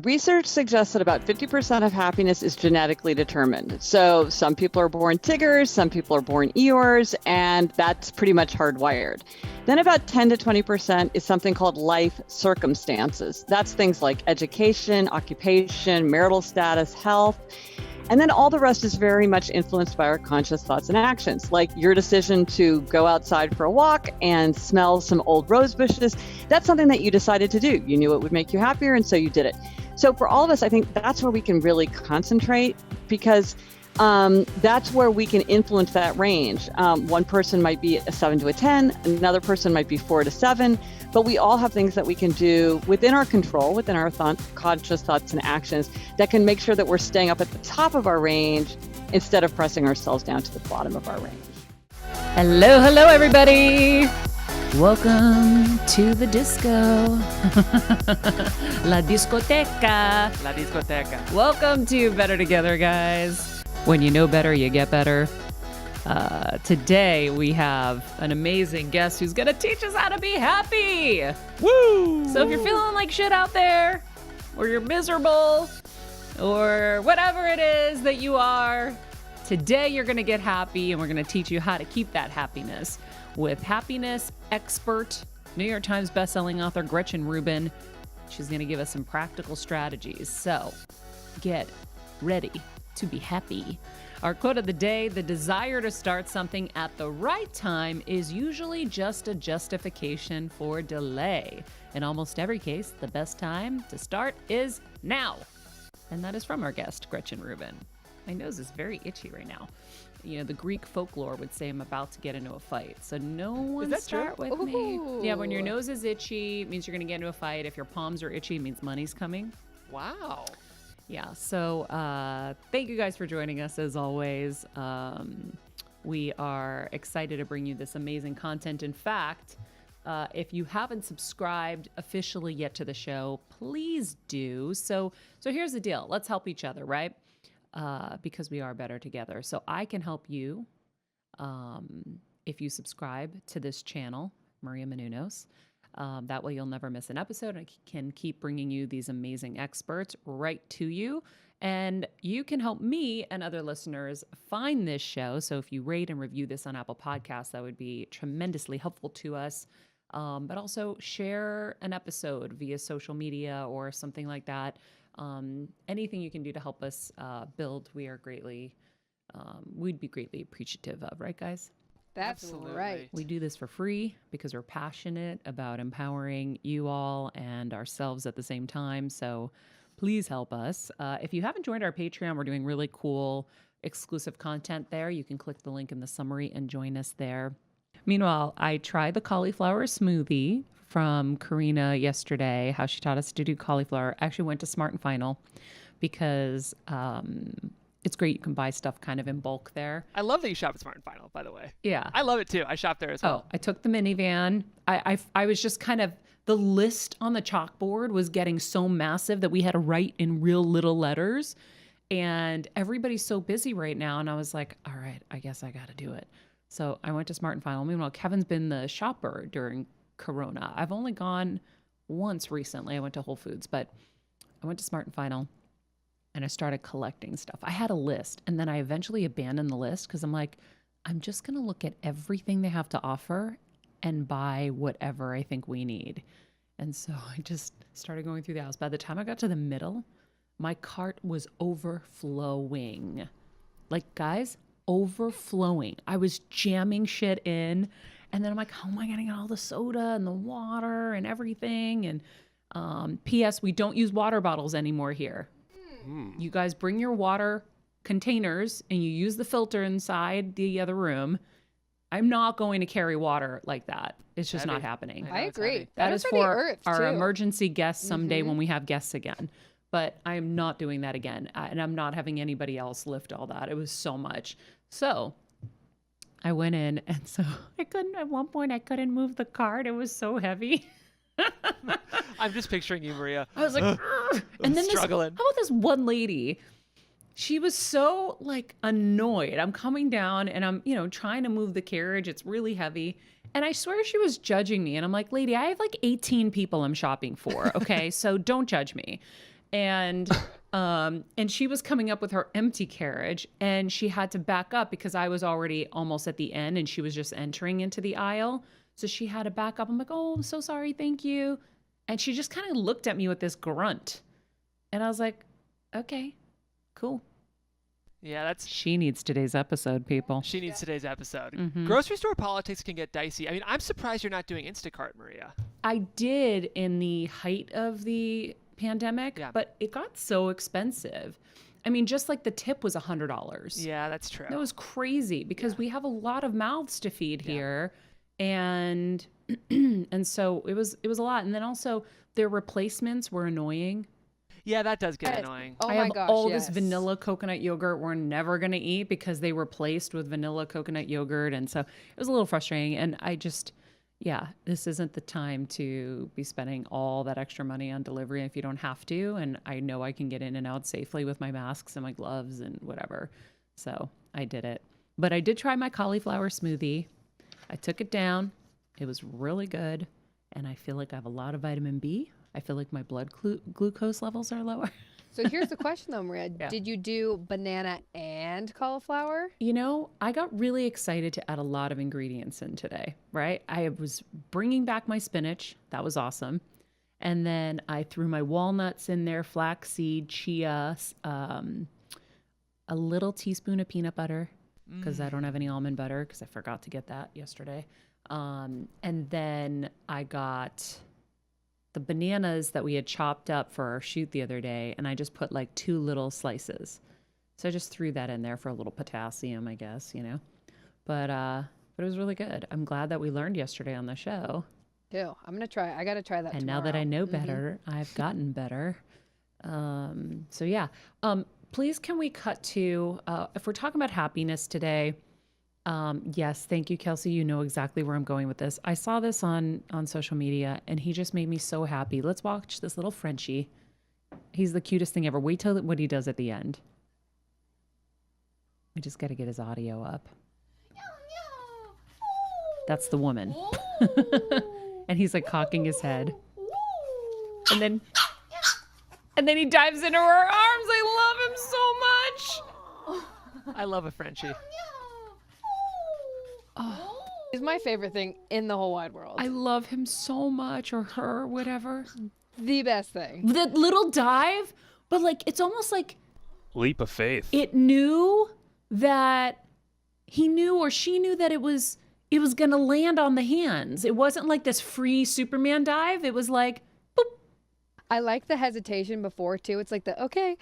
Research suggests that about 50% of happiness is genetically determined. So some people are born Tiggers, some people are born Eeyores, and that's pretty much hardwired. Then about 10 to 20% is something called life circumstances. That's things like education, occupation, marital status, health. And then all the rest is very much influenced by our conscious thoughts and actions, like your decision to go outside for a walk and smell some old rose bushes. That's something that you decided to do. You knew it would make you happier, and so you did it. So for all of us, I think that's where we can really concentrate, because that's where we can influence that range. One person might be a 7 to a 10, another person might be 4 to 7, but we all have things that we can do within our control, within our conscious thoughts and actions that can make sure that we're staying up at the top of our range instead of pressing ourselves down to the bottom of our range. Hello, everybody. Welcome to the disco. La discoteca. La discoteca. Welcome to Better Together, guys. When you know better, you get better. Today, we have an amazing guest who's going to teach us how to be happy. Woo! So if you're feeling like shit out there, or you're miserable, or whatever it is that you are, today you're going to get happy, and we're going to teach you how to keep that happiness with happiness expert, New York Times bestselling author Gretchen Rubin. She's going to give us some practical strategies. So get ready to be happy. Our quote of the day: the desire to start something at the right time is usually just a justification for delay. In almost every case, the best time to start is now. And that is from our guest, Gretchen Rubin. My nose is very itchy right now. You know, the Greek folklore would say I'm about to get into a fight. So no one start with me. Yeah, when your nose is itchy, it means you're going to get into a fight. If your palms are itchy, it means money's coming. Wow. Yeah, so thank you guys for joining us as always. We are excited to bring you this amazing content. In fact, if you haven't subscribed officially yet to the show, please do. So here's the deal. Let's help each other, right? Because we are better together. So I can help you if you subscribe to this channel, Maria Menounos. That way you'll never miss an episode. I can keep bringing you these amazing experts right to you. And you can help me and other listeners find this show. So if you rate and review this on Apple Podcasts, that would be tremendously helpful to us. But also share an episode via social media or something like that. Anything you can do to help us build, we'd be greatly appreciative of, right, guys? That's Absolutely. right. We do this for free because we're passionate about empowering you all and ourselves at the same time. So please help us. If you haven't joined our Patreon, we're doing really cool exclusive content there. You can click the link in the summary and join us there. Meanwhile, I tried the cauliflower smoothie from Karina yesterday, how she taught us to do cauliflower. I actually went to Smart and Final because it's great. You can buy stuff kind of in bulk there. I love that you shop at Smart and Final, by the way. Yeah. I love it too. I shop there as well. I took the minivan. I was just kind of, the list on the chalkboard was getting so massive that we had to write in real little letters. And everybody's so busy right now. And I was like, all right, I guess I got to do it. So I went to Smart and Final. Meanwhile, Kevin's been the shopper during Corona. I've only gone once recently. I went to Whole Foods, but I went to Smart and Final and I started collecting stuff. I had a list, and then I eventually abandoned the list because I'm like, I'm just going to look at everything they have to offer and buy whatever I think we need. And so I just started going through the house. By the time I got to the middle, my cart was overflowing. Like, guys, overflowing. I was jamming shit in. And then I'm like, how am I going to get all the soda and the water and everything? And P.S., we don't use water bottles anymore here. You guys bring your water containers and you use the filter inside the other room. I'm not going to carry water like that. It's just not happening. I agree. That is for for the earth, our too. emergency guests someday when we have guests again. But I am not doing that again. And I'm not having anybody else lift all that. It was so much. So I went in, and so at one point I couldn't move the cart. It was so heavy. I'm just picturing you, Maria. I was like, "Ugh." And then struggling. how about this one lady? She was so like annoyed. I'm coming down and I'm, trying to move the carriage. It's really heavy. And I swear she was judging me. And I'm like, lady, I have like 18 people I'm shopping for. Okay. So don't judge me. And she was coming up with her empty carriage, and she had to back up because I was already almost at the end and she was just entering into the aisle. So she had to back up. I'm like, oh, I'm so sorry. Thank you. And she just kind of looked at me with this grunt. And I was like, okay, cool. Yeah, She needs today's episode, people. she needs today's episode. Mhm. Grocery store politics can get dicey. I mean, I'm surprised you're not doing Instacart, Maria. I did in the height of the pandemic, Yeah. but it got so expensive. I mean, just like the tip was $100. Yeah, that's true. That was crazy because we have a lot of mouths to feed here. And and so it was a lot. And then also their replacements were annoying. Yeah, that does get annoying. Oh I my have gosh, all yes. this vanilla coconut yogurt we're never going to eat because they replaced with vanilla coconut yogurt. And so it was a little frustrating. And I just, this isn't the time to be spending all that extra money on delivery if you don't have to. And I know I can get in and out safely with my masks and my gloves and whatever. So I did it. But I did try my cauliflower smoothie. I took it down. It was really good. And I feel like I have a lot of vitamin B. I feel like my blood glucose levels are lower. So here's the question though, Maria. Yeah. Did you do banana and cauliflower? You know, I got really excited to add a lot of ingredients in today, right? I was bringing back my spinach. That was awesome. And then I threw my walnuts in there, flaxseed, chia, a little teaspoon of peanut butter because I don't have any almond butter because I forgot to get that yesterday. And then I got the bananas that we had chopped up for our shoot the other day, and I just put like 2 little slices. So I just threw that in there for a little potassium, I guess, you know. But it was really good. I'm glad that we learned yesterday on the show. Too. I'm gonna try. I gotta try that. And tomorrow. now that I know better, I've gotten better. So yeah. Please can we cut to if we're talking about happiness today? Yes, thank you, Kelsey. You know exactly where I'm going with this. I saw this on social media, and he just made me so happy. Let's watch this little Frenchie. He's the cutest thing ever. Wait till what he does at the end. We just got to get his audio up. That's the woman. And he's like cocking his head. And then he dives into her arms. I love him so much. I love a Frenchie. He's my favorite thing in the whole wide world. I love him so much, or her, whatever. The best thing. The little dive, but like it's almost like Leap of faith. it knew that he knew or she knew that it was going to land on the hands. It wasn't like this free Superman dive. It was like, boop. I like the hesitation before too. It's like the okay.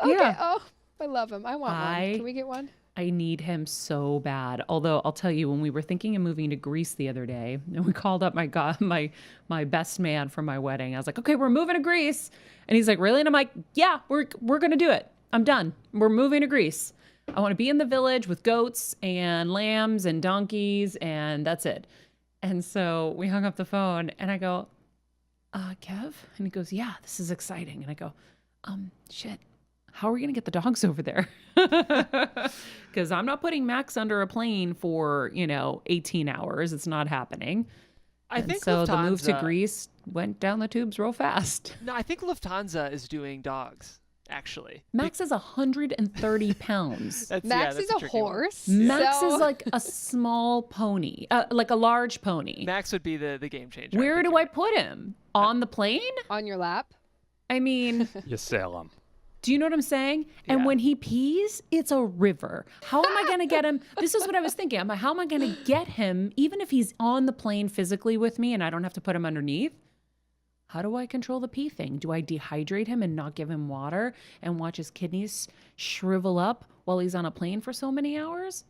Yeah. Oh, I love him. I want one. Can we get one? I need him so bad. Although I'll tell you, when we were thinking of moving to Greece the other day, and we called up my best man from my wedding. I was like, okay, we're moving to Greece. And he's like, really? And I'm like, yeah, we're going to do it. I'm done. We're moving to Greece. I want to be in the village with goats and lambs and donkeys, and that's it. And so we hung up the phone, and I go, Kev? And he goes, yeah, this is exciting. And I go, shit. How are we going to get the dogs over there? Because I'm not putting Max under a plane for, 18 hours. It's not happening. I think so Lufthansa, the move to Greece went down the tubes real fast. No, I think Lufthansa is doing dogs, actually. Max is 130 pounds. Max is a tricky one. horse. Max so- is like a small pony, like a large pony. Max would be the game changer. Where do I put him? On the plane? on your lap. I mean... You sail him. Do you know what I'm saying? And Yeah. when he pees, it's a river. How am I going to get him? This is what I was thinking. I'm like, how am I going to get him, even if he's on the plane physically with me and I don't have to put him underneath? How do I control the pee thing? Do I dehydrate him and not give him water and watch his kidneys shrivel up while he's on a plane for so many hours?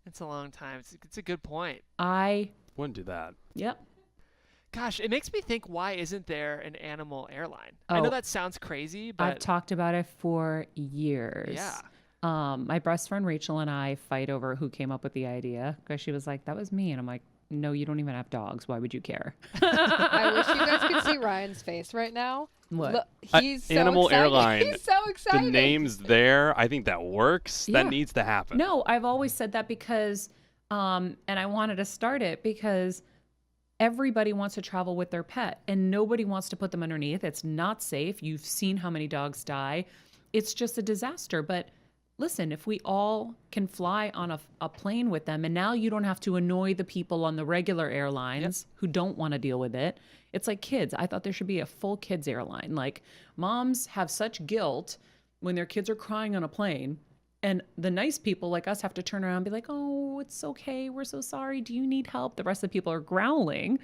It's a long time. It's a good point. Wouldn't do that. Yep. Gosh, it makes me think, why isn't there an animal airline? I Oh. know that sounds crazy, but I've talked about it for years. Yeah. My best friend Rachel and I fight over who came up with the idea because she was like, that was me. And I'm like, no, you don't even have dogs. Why would you care? I wish you guys could see Ryan's face right now. What? Look, he's so Animal excited. Airline. He's so excited. The name's there. I think that works. Yeah. That needs to happen. No, I've always said that because, and I wanted to start it because everybody wants to travel with their pet and nobody wants to put them underneath. It's not safe. You've seen how many dogs die. It's just a disaster. But listen, if we all can fly on a plane with them, and now you don't have to annoy the people on the regular airlines who don't want to deal with it. It's like kids. I thought there should be a full kids airline. Like, moms have such guilt when their kids are crying on a plane. And the nice people like us have to turn around and be like, oh, it's okay. We're so sorry. Do you need help? The rest of the people are growling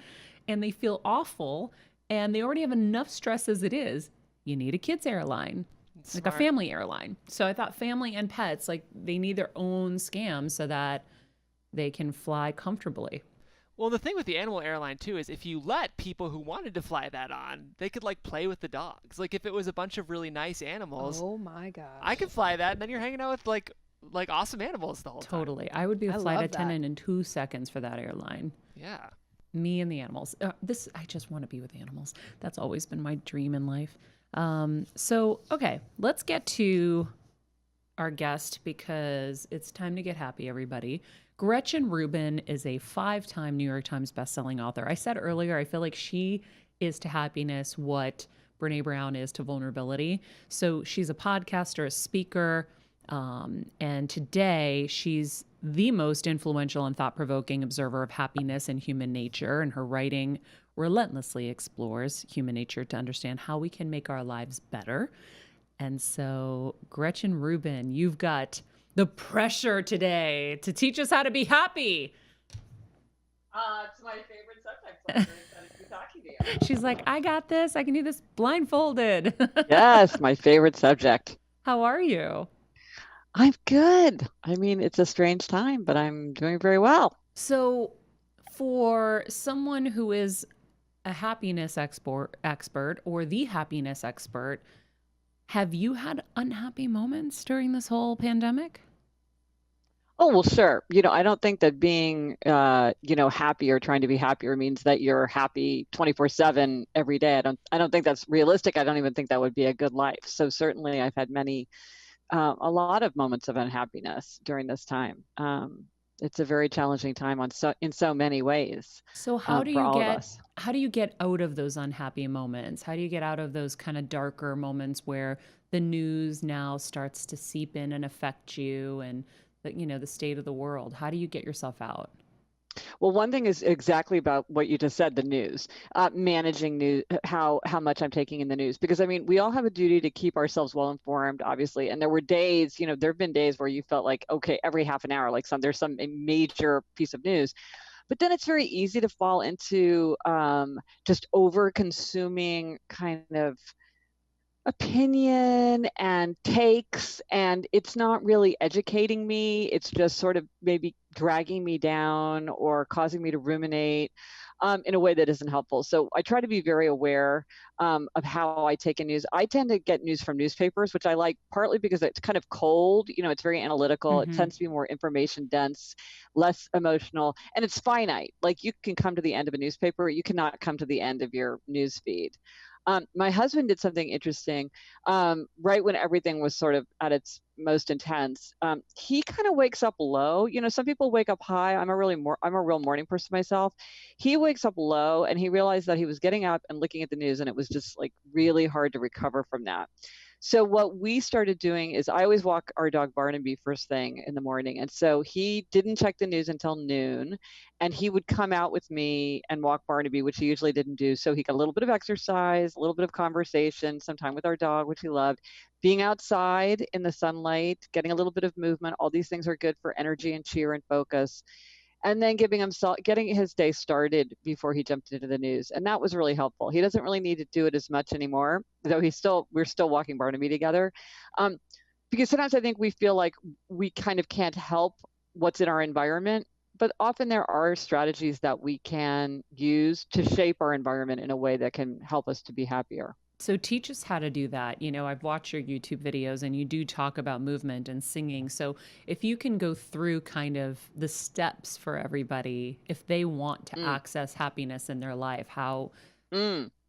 and they feel awful and they already have enough stress as it is. You need a kids airline, like a family airline. So I thought family and pets, like, they need their own scam so that they can fly comfortably. Well, the thing with the animal airline too is if you let people who wanted to fly that on, they could like play with the dogs. Like if it was a bunch of really nice animals, Oh my gosh. I could fly that, and then you're hanging out with like awesome animals the whole time. Totally. I would be a I flight love attendant in 2 seconds for that airline. Yeah. Me and the animals. I just want to be with animals. That's always been my dream in life. So, okay, let's get to our guest because it's time to get happy, everybody. Gretchen Rubin is a 5-time New York Times bestselling author. I said earlier, I feel like she is to happiness what Brene Brown is to vulnerability. So she's a podcaster, a speaker, and today she's the most influential and thought-provoking observer of happiness and human nature, and her writing relentlessly explores human nature to understand how we can make our lives better. And so, Gretchen Rubin, you've got the pressure today to teach us how to be happy. It's my favorite subject. So I'm very excited to be talking to you. She's like, I got this. I can do this blindfolded. Yes, my favorite subject. How are you? I'm good. I mean, it's a strange time, but I'm doing very well. So, for someone who is a happiness expert or the happiness expert, have you had unhappy moments during this whole pandemic? Oh, well, sure. I don't think that being, happy or trying to be happier means that you're happy 24/7 every day. I don't think that's realistic. I don't even think that would be a good life. So certainly I've had a lot of moments of unhappiness during this time. It's a very challenging time in so many ways So for all of us. how do you get out of those unhappy moments? How do you get out of those kind of darker moments where the news now starts to seep in and affect you and the state of the world? How do you get yourself out? Well, one thing is exactly about what you just said, the news, managing news, how much I'm taking in the news, because I mean, we all have a duty to keep ourselves well informed, obviously. And there were days, there have been days where you felt like, okay, every half an hour, like there's some a major piece of news. But then it's very easy to fall into just over consuming kind of opinion and takes, and it's not really educating me. It's just sort of maybe dragging me down or causing me to ruminate in a way that isn't helpful. So I try to be very aware of how I take in news. I tend to get news from newspapers, which I like partly because it's kind of cold. It's very analytical. It tends to be more information dense, less emotional, and it's finite. Like you can come to the end of a newspaper, you cannot come to the end of your news feed. My husband did something interesting right when everything was sort of at its most intense. He kind of wakes up low. Some people wake up high. I'm a real morning person myself. He wakes up low, and he realized that he was getting up and looking at the news, and it was just like really hard to recover from that. So what we started doing is I always walk our dog Barnaby first thing in the morning. And so he didn't check the news until noon, and he would come out with me and walk Barnaby, which he usually didn't do. So he got a little bit of exercise, a little bit of conversation, some time with our dog, which he loved. Being outside in the sunlight, getting a little bit of movement, all these things are good for energy and cheer and focus. And then getting his day started before he jumped into the news. And that was really helpful. He doesn't really need to do it as much anymore, though we're still walking Barnaby together. Because sometimes I think we feel like we kind of can't help what's in our environment, but often there are strategies that we can use to shape our environment in a way that can help us to be happier. So teach us how to do that. I've watched your YouTube videos and you do talk about movement and singing. So if you can go through kind of the steps for everybody, if they want to access happiness in their life, how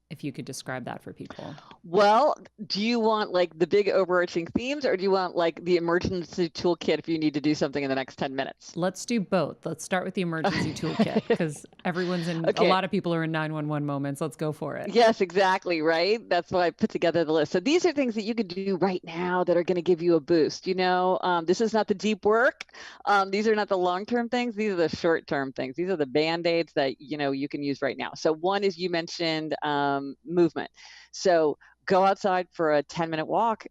if you could describe that for people. Well, do you want like the big overarching themes, or do you want like the emergency toolkit if you need to do something in the next 10 minutes? Let's do both. Let's start with the emergency toolkit because everyone's in, a Okay. lot of people are in 911 moments. Let's go for it. Yes, exactly, right? That's why I put together the list. So these are things that you could do right now that are going to give you a boost. This is not the deep work. These are not the long-term things. These are the short-term things. These are the Band-Aids that, you can use right now. So one is you mentioned movement. So go outside for a 10-minute walk,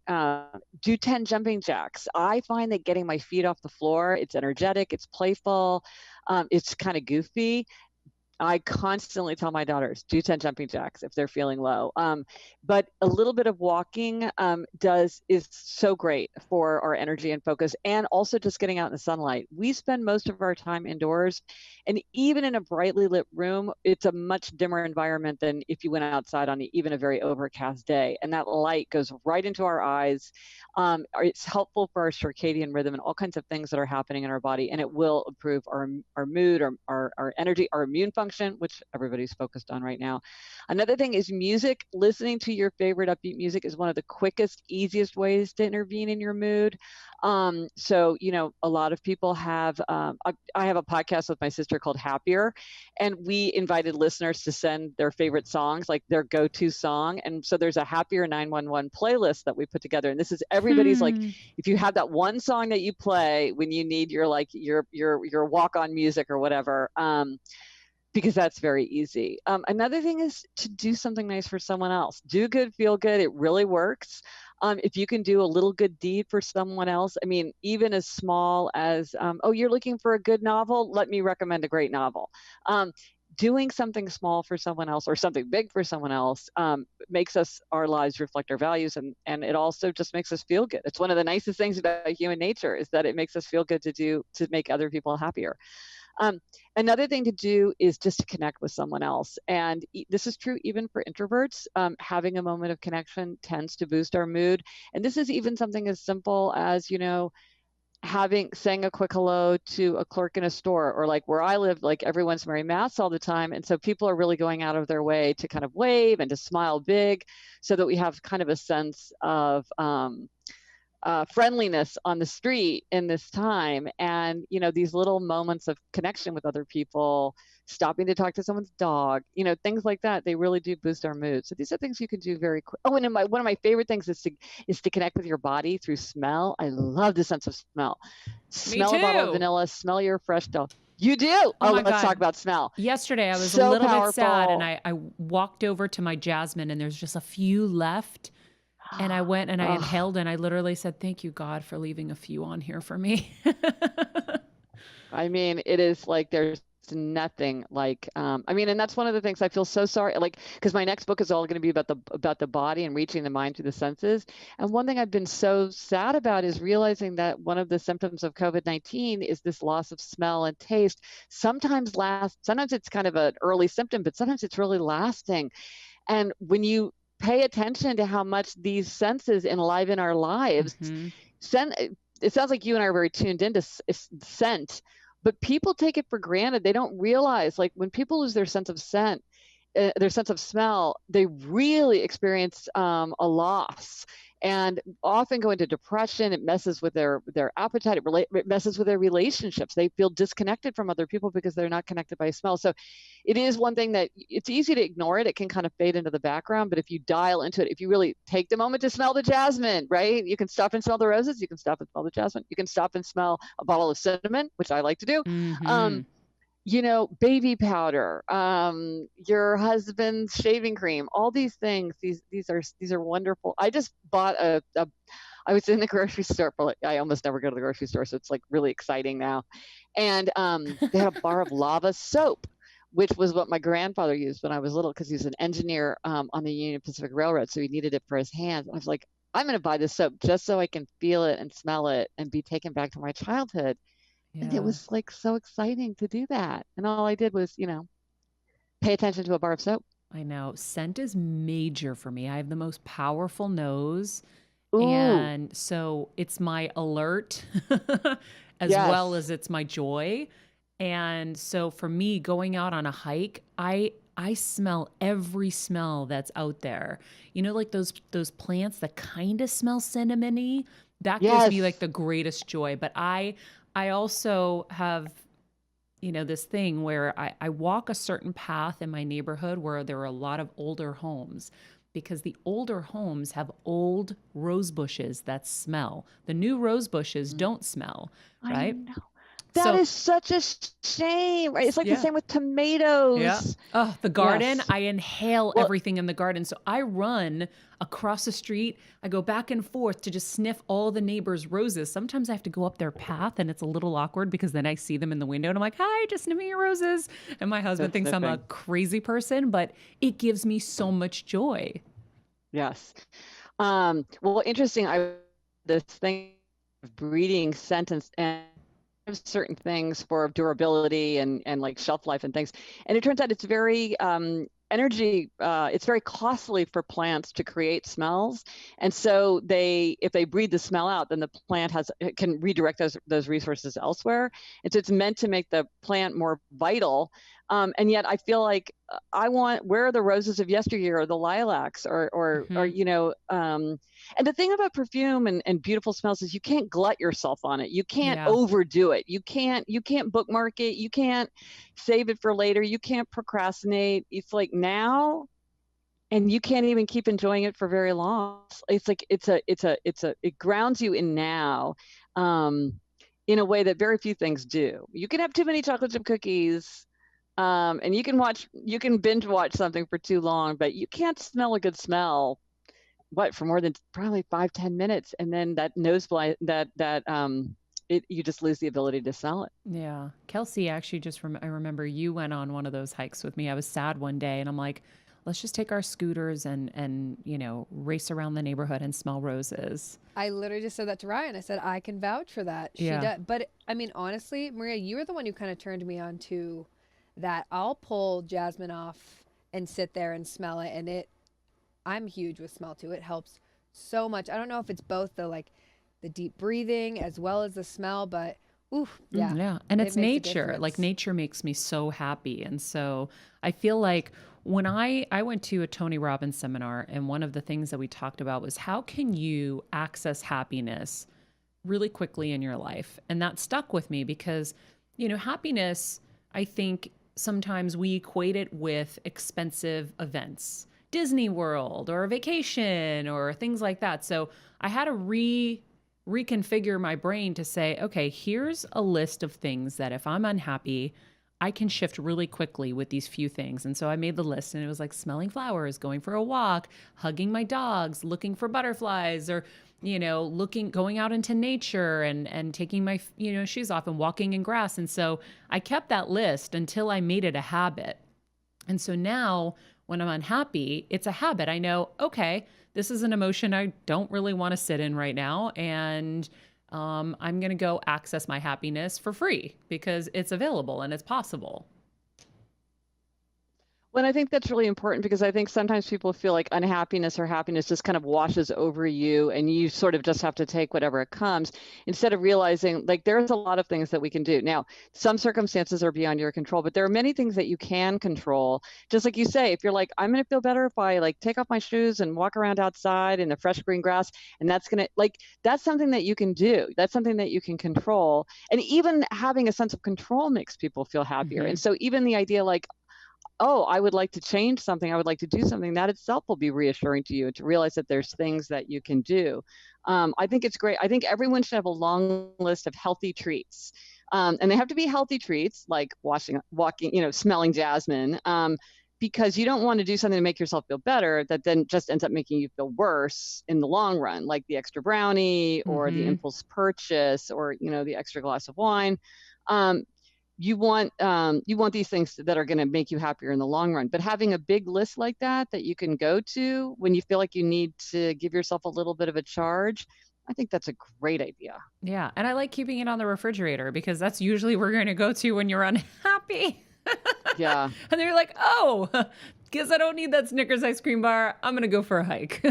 do 10 jumping jacks. I find that getting my feet off the floor, it's energetic, it's playful, it's kind of goofy. I constantly tell my daughters, do 10 jumping jacks if they're feeling low. But a little bit of walking is so great for our energy and focus, and also just getting out in the sunlight. We spend most of our time indoors, and even in a brightly lit room, it's a much dimmer environment than if you went outside on even a very overcast day. And that light goes right into our eyes. It's helpful for our circadian rhythm and all kinds of things that are happening in our body, and it will improve our mood, our energy, our immune function, which everybody's focused on right now. Another thing is music. Listening to your favorite upbeat music is one of the quickest, easiest ways to intervene in your mood. A lot of people have, I have a podcast with my sister called Happier, and we invited listeners to send their favorite songs, like their go-to song. And so there's a Happier 911 playlist that we put together. And this is everybody's like, if you have that one song that you play when you need your walk-on music or whatever, because that's very easy. Another thing is to do something nice for someone else. Do good, feel good. It really works. If you can do a little good deed for someone else, I mean, even as small as, you're looking for a good novel, let me recommend a great novel. Doing something small for someone else or something big for someone else makes our lives reflect our values, and it also just makes us feel good. It's one of the nicest things about human nature is that it makes us feel good to make other people happier. Another thing to do is just to connect with someone else. And this is true even for introverts. Having a moment of connection tends to boost our mood. And this is even something as simple as, saying a quick hello to a clerk in a store, or like where I live, like everyone's wearing masks all the time. And so people are really going out of their way to kind of wave and to smile big so that we have kind of a sense of, friendliness on the street in this time. And these little moments of connection with other people, stopping to talk to someone's dog, things like that, they really do boost our mood. So these are things you can do very quick. Oh, and one of my favorite things is to connect with your body through smell. I love the sense of smell. Smell a bottle of vanilla, smell your fresh dog. You do. Oh my Let's God. talk about smell. Yesterday I was So a little powerful. bit sad, and I walked over to my jasmine, and there's just a few left. And I went and I inhaled, and I literally said, "Thank you, God, for leaving a few on here for me." I mean, it is like there's nothing like, and that's one of the things I feel so sorry, like, because my next book is all going to be about the body and reaching the mind through the senses. And one thing I've been so sad about is realizing that one of the symptoms of COVID-19 is this loss of smell and taste. Sometimes it's kind of an early symptom, but sometimes it's really lasting. And when you pay attention to how much these senses enliven our lives, it sounds like you and I are very tuned into scent, but people take it for granted. They don't realize, like, when people lose their sense of scent, their sense of smell, they really experience a loss, and often go into depression. It messes with their appetite. It messes with their relationships. They feel disconnected from other people because they're not connected by smell. So it is one thing that it's easy to ignore it. It can kind of fade into the background, but if you dial into it, if you really take the moment to smell the jasmine, right? You can stop and smell the roses. You can stop and smell the jasmine. You can stop and smell a bottle of cinnamon, which I like to do. Baby powder, your husband's shaving cream, all these things, these are wonderful. I just bought I was in the grocery store I almost never go to the grocery store, so it's like really exciting now. And they had a bar of lava soap, which was what my grandfather used when I was little, because he was an engineer on the Union Pacific Railroad, so he needed it for his hands. I was like, I'm going to buy this soap just so I can feel it and smell it and be taken back to my childhood. Yeah. And it was like so exciting to do that. And all I did was, pay attention to a bar of soap. I know. Scent is major for me. I have the most powerful nose. Ooh. And so it's my alert as well as it's my joy. And so for me, going out on a hike, I I smell every smell that's out there. You know, like those plants that kind of smell cinnamony. That gives me like Yes. the greatest joy. But I also have, you know, this thing where I walk a certain path in my neighborhood where there are a lot of older homes, because the older homes have old rose bushes that smell. The new rose bushes don't smell, I right? know. That So is such a shame, right? It's like the yeah. same with Yeah. tomatoes. Oh, the garden, Yes. I inhale Well, everything in the garden. So I run across the street. I go back and forth to just sniff all the neighbors' roses. Sometimes I have to go up their path and it's a little awkward because then I see them in the window and I'm like, hi, just sniffing your roses. And my husband that's thinks I'm a sniffing. crazy person, but it gives me so much joy. Yes. Well, interesting. I this thing of breeding sentence and certain things for durability and like shelf life and things. And it turns out it's very energy, it's very costly for plants to create smells. And so if they breathe the smell out, then the plant can redirect those resources elsewhere. And so it's meant to make the plant more vital. And yet I feel like where are the roses of yesteryear or the lilacs or Hmm. and the thing about perfume and beautiful smells is you can't glut yourself on it. You can't Yeah. overdo it. You can't bookmark it. You can't save it for later. You can't procrastinate. It's like now, and you can't even keep enjoying it for very long. It's like it grounds you in now, um, in a way that very few things do. You can have too many chocolate chip cookies. And you can binge watch something for too long, but you can't smell a good smell for more than probably 5-10 minutes, and then that nose blind you just lose the ability to sell it. Yeah. Kelsey, actually, I remember you went on one of those hikes with me. I was sad one day and I'm like, let's just take our scooters and, you know, race around the neighborhood and smell roses. I literally just said that to Ryan. I said, I can vouch for that. She Yeah. does. But I mean, honestly, Maria, you were the one who kind of turned me on to that. I'll pull jasmine off and sit there and smell it. And I'm huge with smell too. It helps so much. I don't know if it's both the deep breathing as well as the smell, but oof, yeah. Yeah. And It it's makes a nature. Like difference. nature makes me so happy. And so I feel like when I went to a Tony Robbins seminar, and one of the things that we talked about was how can you access happiness really quickly in your life? And that stuck with me because, you know, happiness, I think sometimes we equate it with expensive events, Disney World or a vacation or things like that. So I had to reconfigure my brain to say, okay, here's a list of things that if I'm unhappy, I can shift really quickly with these few things. And so I made the list, and it was like smelling flowers, going for a walk, hugging my dogs, looking for butterflies, or, you know, going out into nature and taking my, you know, shoes off and walking in grass. And so I kept that list until I made it a habit. And so now when I'm unhappy, it's a habit. I know, okay, this is an emotion I don't really want to sit in right now. And I'm going to go access my happiness for free because it's available and it's possible. Well, I think that's really important because I think sometimes people feel like unhappiness or happiness just kind of washes over you and you sort of just have to take whatever it comes instead of realizing like there's a lot of things that we can do. Now, some circumstances are beyond your control, but there are many things that you can control. Just like you say, if you're like, I'm going to feel better if I like take off my shoes and walk around outside in the fresh green grass, and that's going to that's something that you can do. That's something that you can control. And even having a sense of control makes people feel happier. Mm-hmm. And so even the idea like, oh, I would like to change something, I would like to do something, that itself will be reassuring to you to realize that there's things that you can do. I think it's great. I think everyone should have a long list of healthy treats. And they have to be healthy treats like walking, smelling jasmine, because you don't want to do something to make yourself feel better that then just ends up making you feel worse in the long run, like the extra brownie or the Mm-hmm. impulse purchase or, the extra glass of wine. Um, you want these things that are going to make you happier in the long run, but having a big list like that you can go to when you feel like you need to give yourself a little bit of a charge, I think that's a great idea. Yeah. And I like keeping it on the refrigerator because that's usually where you're going to go to when you're unhappy. Yeah. And they're like, oh, guess I don't need that Snickers ice cream bar. I'm going to go for a hike.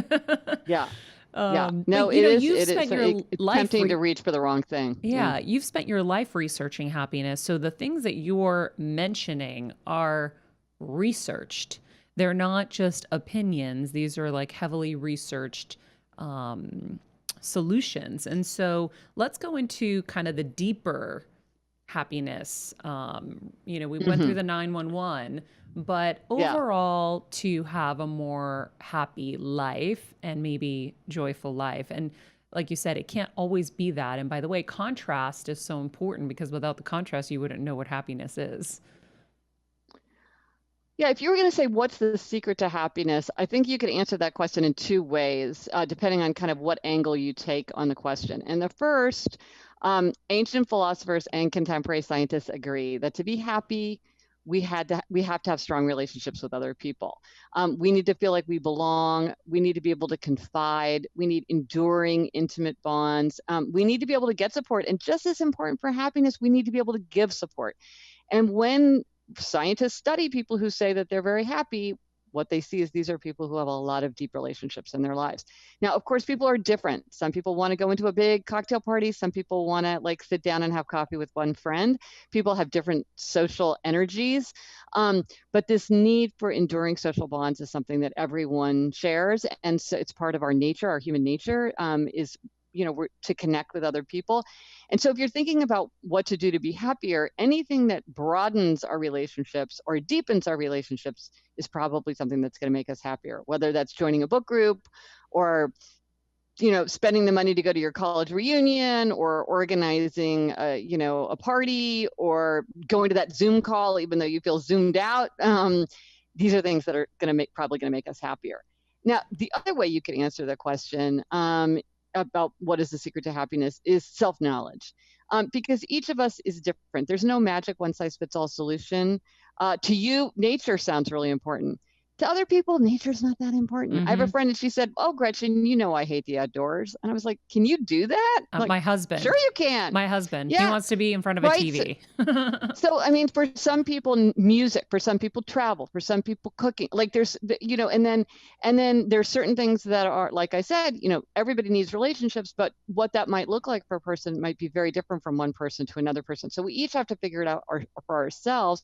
Yeah. Yeah. No, No, you know, it is. you've It spent is. your It's life tempting to reach for the wrong thing. yeah, you've spent your life researching happiness. So the things that you're mentioning are researched. They're not just opinions. These are like heavily researched solutions. And so let's go into kind of the deeper happiness. We went through the 911, but Yeah. overall, to have a more happy life and maybe joyful life. And like you said, it can't always be that. And by the way, contrast is so important, because without the contrast, you wouldn't know what happiness is. Yeah, if you were going to say what's the secret to happiness, I think you could answer that question in two ways, depending on kind of what angle you take on the question. And the first, ancient philosophers and contemporary scientists agree that to be happy, we have to have strong relationships with other people. We need to feel like we belong. We need to be able to confide. We need enduring, intimate bonds. We need to be able to get support. And just as important for happiness, we need to be able to give support. And when scientists study people who say that they're very happy, what they see is these are people who have a lot of deep relationships in their lives. Now, of course, people are different. Some people want to go into a big cocktail party. Some people want to like sit down and have coffee with one friend. People have different social energies. But this need for enduring social bonds is something that everyone shares. And so it's part of our nature, our human nature is, we're to connect with other people. And so if you're thinking about what to do to be happier, anything that broadens our relationships or deepens our relationships is probably something that's going to make us happier, whether that's joining a book group or spending the money to go to your college reunion or organizing a party or going to that Zoom call, even though you feel zoomed out. These are things that are probably going to make us happier. Now, the other way you could answer the question about what is the secret to happiness is self-knowledge, because each of us is different. There's no magic one-size-fits-all solution. To you, nature sounds really important. To other people, nature's not that important. I have a friend and she said, "Oh, Gretchen, I hate the outdoors." And I was like, "Can you do that?" My husband. Sure you can. My husband. Yeah. He wants to be in front of a Right. TV. So, I mean, for some people, music, for some people, travel, for some people, cooking, like there's, and then there's certain things that are, like I said, everybody needs relationships, but what that might look like for a person might be very different from one person to another person. So we each have to figure it out for ourselves.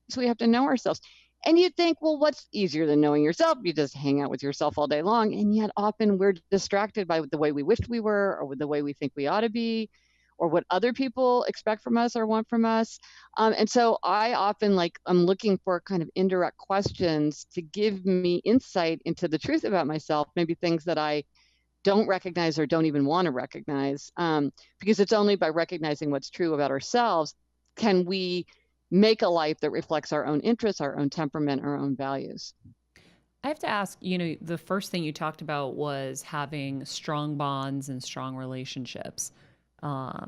So we have to know ourselves. And you'd think, well, what's easier than knowing yourself? You just hang out with yourself all day long. And yet often we're distracted by the way we wished we were, or with the way we think we ought to be, or what other people expect from us or want from us. And so I often I'm looking for kind of indirect questions to give me insight into the truth about myself, maybe things that I don't recognize or don't even want to recognize, because it's only by recognizing what's true about ourselves can we make a life that reflects our own interests, our own temperament, our own values. I have to ask, the first thing you talked about was having strong bonds and strong relationships. How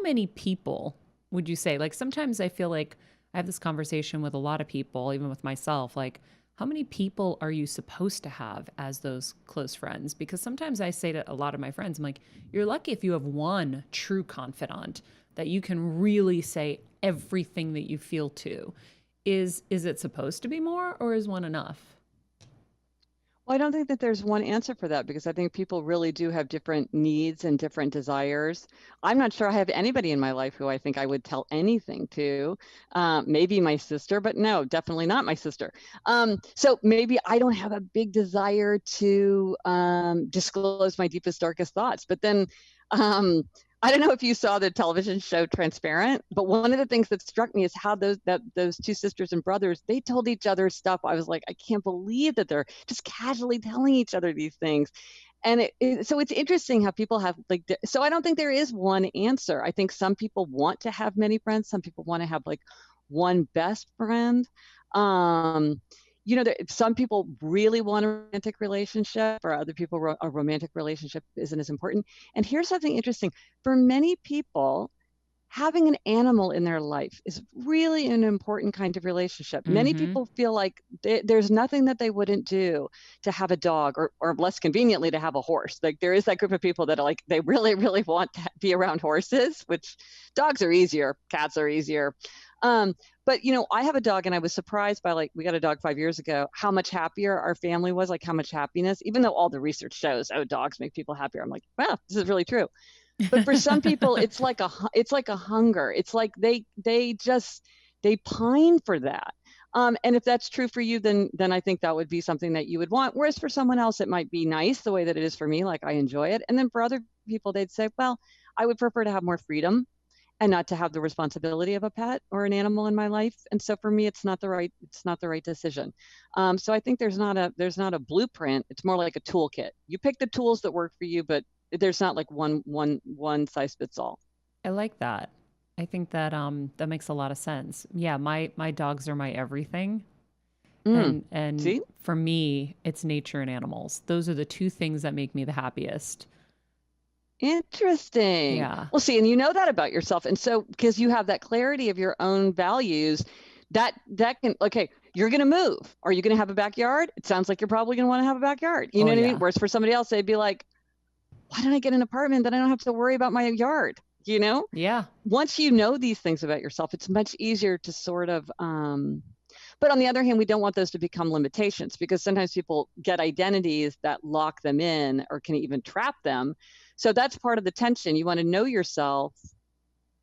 many people would you say, like, sometimes I feel like I have this conversation with a lot of people, even with myself, like, how many people are you supposed to have as those close friends? Because sometimes I say to a lot of my friends, I'm like, you're lucky if you have one true confidant that you can really say everything that you feel to. Is it supposed to be more, or is one enough? Well, I don't think that there's one answer for that, because I think people really do have different needs and different desires. I'm not sure I have anybody in my life who I think I would tell anything to. Maybe my sister, but no, definitely not my sister. So maybe I don't have a big desire to disclose my deepest, darkest thoughts. But then I don't know if you saw the television show Transparent, but one of the things that struck me is how those two sisters and brothers, they told each other stuff. I was like, I can't believe that they're just casually telling each other these things. And so it's interesting how people have so I don't think there is one answer. I think some people want to have many friends. Some people want to have one best friend. Some people really want a romantic relationship, or other people, a romantic relationship isn't as important. And here's something interesting. For many people, having an animal in their life is really an important kind of relationship. Many people feel like there's nothing that they wouldn't do to have a dog, or less conveniently to have a horse. Like there is that group of people that are they really, really want to be around horses, which dogs are easier, cats are easier. But I have a dog, and I was surprised by we got a dog 5 years ago, how much happier our family was, how much happiness, even though all the research shows, dogs make people happier. I'm like, wow, this is really true. But for some people, it's like a hunger. It's like they just they pine for that. And if that's true for you, then I think that would be something that you would want. Whereas for someone else, it might be nice the way that it is for me, like I enjoy it. And then for other people, they'd say, well, I would prefer to have more freedom and not to have the responsibility of a pet or an animal in my life. And so for me, it's not the right decision. So I think there's not a blueprint. It's more like a toolkit. You pick the tools that work for you, but there's not like one size fits all. I like that. I think that that makes a lot of sense. Yeah, my dogs are my everything. And See? for me, it's nature and animals. Those are the two things that make me the happiest. Interesting. Yeah. Well, see, and you know that about yourself. And so because you have that clarity of your own values, that can, okay, you're going to move. Are you going to have a backyard? It sounds like you're probably going to want to have a backyard. You know what I mean? Whereas for somebody else, they'd be like, why don't I get an apartment that I don't have to worry about my yard? You know? Yeah. Once you know these things about yourself, it's much easier to sort of, but on the other hand, we don't want those to become limitations, because sometimes people get identities that lock them in or can even trap them. So that's part of the tension. You want to know yourself,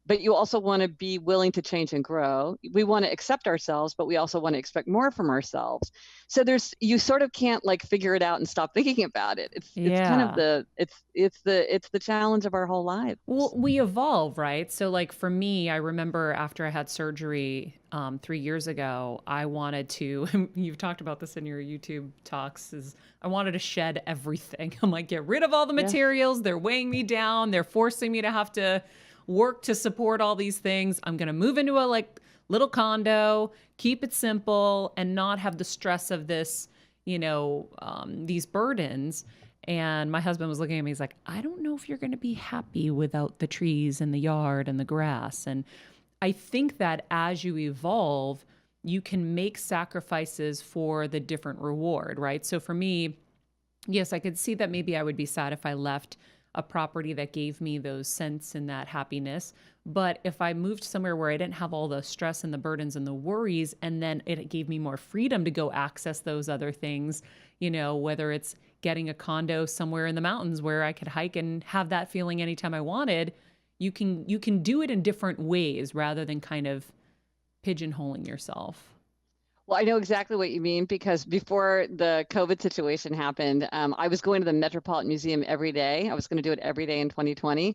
but you also want to be willing to change and grow. We want to accept ourselves, but we also want to expect more from ourselves. So you sort of can't like figure it out and stop thinking about it. It's kind of the challenge of our whole lives. Well, we evolve, right? So like for me, I remember after I had surgery 3 years ago, I wanted to, you've talked about this in your YouTube talks, is I wanted to shed everything. I'm like, get rid of all the materials. They're weighing me down. They're forcing me to have to work to support all these things. I'm going to move into a like little condo, keep it simple, and not have the stress of this, these burdens. And my husband was looking at me, he's like, I don't know if you're going to be happy without the trees and the yard and the grass. And I think that as you evolve, you can make sacrifices for the different reward, right? So for me, yes, I could see that maybe I would be sad if I left a property that gave me those scents and that happiness. But if I moved somewhere where I didn't have all the stress and the burdens and the worries, and then it gave me more freedom to go access those other things, whether it's getting a condo somewhere in the mountains where I could hike and have that feeling anytime I wanted, you can do it in different ways rather than kind of pigeonholing yourself. Well, I know exactly what you mean, because before the COVID situation happened, I was going to the Metropolitan Museum every day. I was going to do it every day in 2020.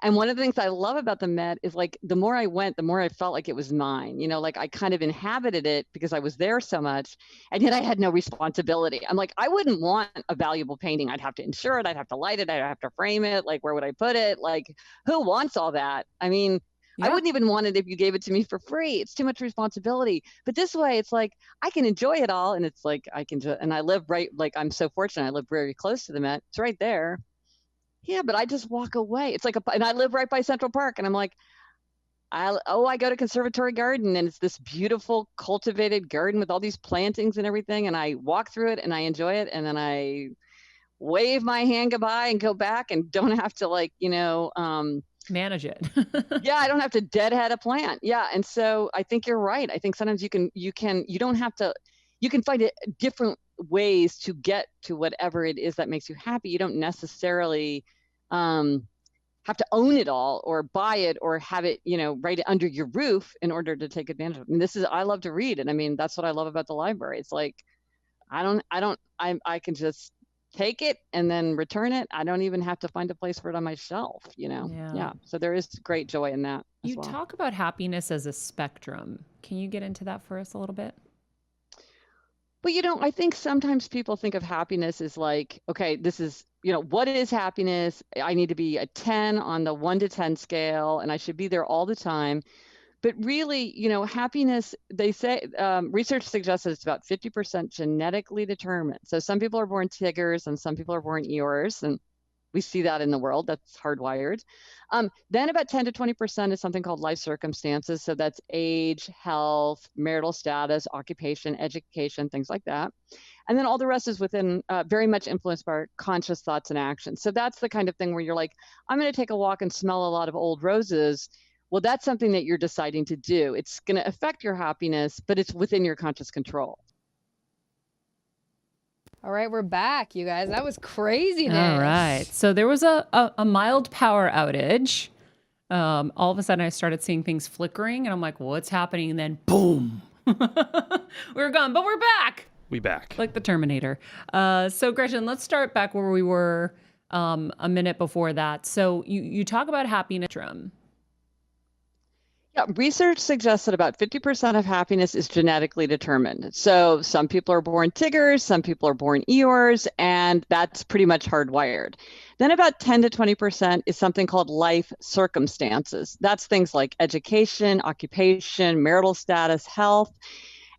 And one of the things I love about the Met is like, the more I went, the more I felt like it was mine, like I kind of inhabited it because I was there so much, and yet I had no responsibility. I'm like, I wouldn't want a valuable painting. I'd have to insure it. I'd have to light it. I'd have to frame it. Like, where would I put it? Like, who wants all that? I mean, I wouldn't even want it if you gave it to me for free. It's too much responsibility. But this way, it's like, I can enjoy it all. And it's like, and I live right, like, I'm so fortunate. I live very close to the Met. It's right there. Yeah, but I just walk away. It's like, and I live right by Central Park. And I'm like, I go to Conservatory Garden, and it's this beautiful cultivated garden with all these plantings and everything. And I walk through it and I enjoy it. And then I wave my hand goodbye and go back, and don't have to manage it. Yeah, I don't have to deadhead a plant. Yeah. And so I think you're right. I think sometimes you don't have to, you can find different ways to get to whatever it is that makes you happy. You don't necessarily have to own it all or buy it or have it, right under your roof in order to take advantage of it. I mean, I love to read. And I mean, that's what I love about the library. It's like, I can just take it and then return it. I don't even have to find a place for it on my shelf, Yeah. So there is great joy in that as well. You talk about happiness as a spectrum. Can you get into that for us a little bit? Well, I think sometimes people think of happiness as like, okay, this is, what is happiness? I need to be a 10 on the 1 to 10 scale, and I should be there all the time. But really, happiness, they say, research suggests that it's about 50% genetically determined. So some people are born Tigers and some people are born Eeyores, and we see that in the world. That's hardwired. Then about 10 to 20% is something called life circumstances. So that's age, health, marital status, occupation, education, things like that. And then all the rest is within very much influenced by our conscious thoughts and actions. So that's the kind of thing where you're like, I'm going to take a walk and smell a lot of old roses. Well, that's something that you're deciding to do. It's going to affect your happiness, but it's within your conscious control. All right, we're back, you guys. That was craziness. All right. So there was a mild power outage. all of a sudden I started seeing things flickering and I'm like, what's happening? And then boom, we were gone, but we're back. We back. Like the Terminator. So Gretchen, let's start back where we were a minute before that. So you talk about happiness. Yeah, research suggests that about 50% of happiness is genetically determined. So some people are born Tigers, some people are born Eeyores, and that's pretty much hardwired. Then about 10 to 20% is something called life circumstances. That's things like education, occupation, marital status, health.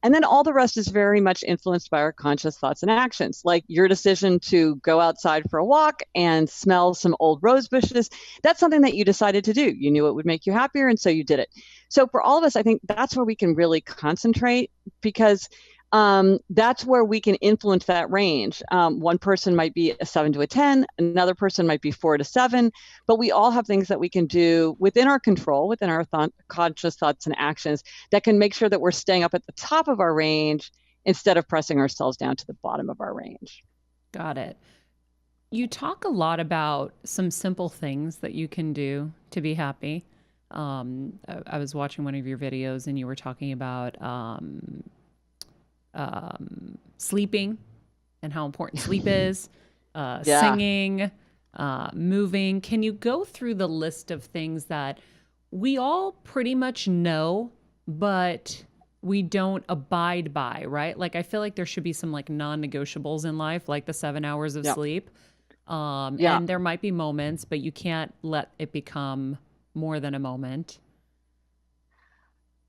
And then all the rest is very much influenced by our conscious thoughts and actions, like your decision to go outside for a walk and smell some old rose bushes. That's something that you decided to do. You knew it would make you happier, and so you did it. So for all of us, I think that's where we can really concentrate, because that's where we can influence that range. One person might be a 7 to a 10, another person might be 4 to 7, but we all have things that we can do within our control, within our conscious thoughts and actions, that can make sure that we're staying up at the top of our range instead of pressing ourselves down to the bottom of our range. Got it. You talk a lot about some simple things that you can do to be happy. I was watching one of your videos and you were talking about sleeping and how important sleep is, singing, moving. Can you go through the list of things that we all pretty much know, but we don't abide by, right? Like, I feel like there should be some like non-negotiables in life, like the 7 hours of sleep. And there might be moments, but you can't let it become more than a moment.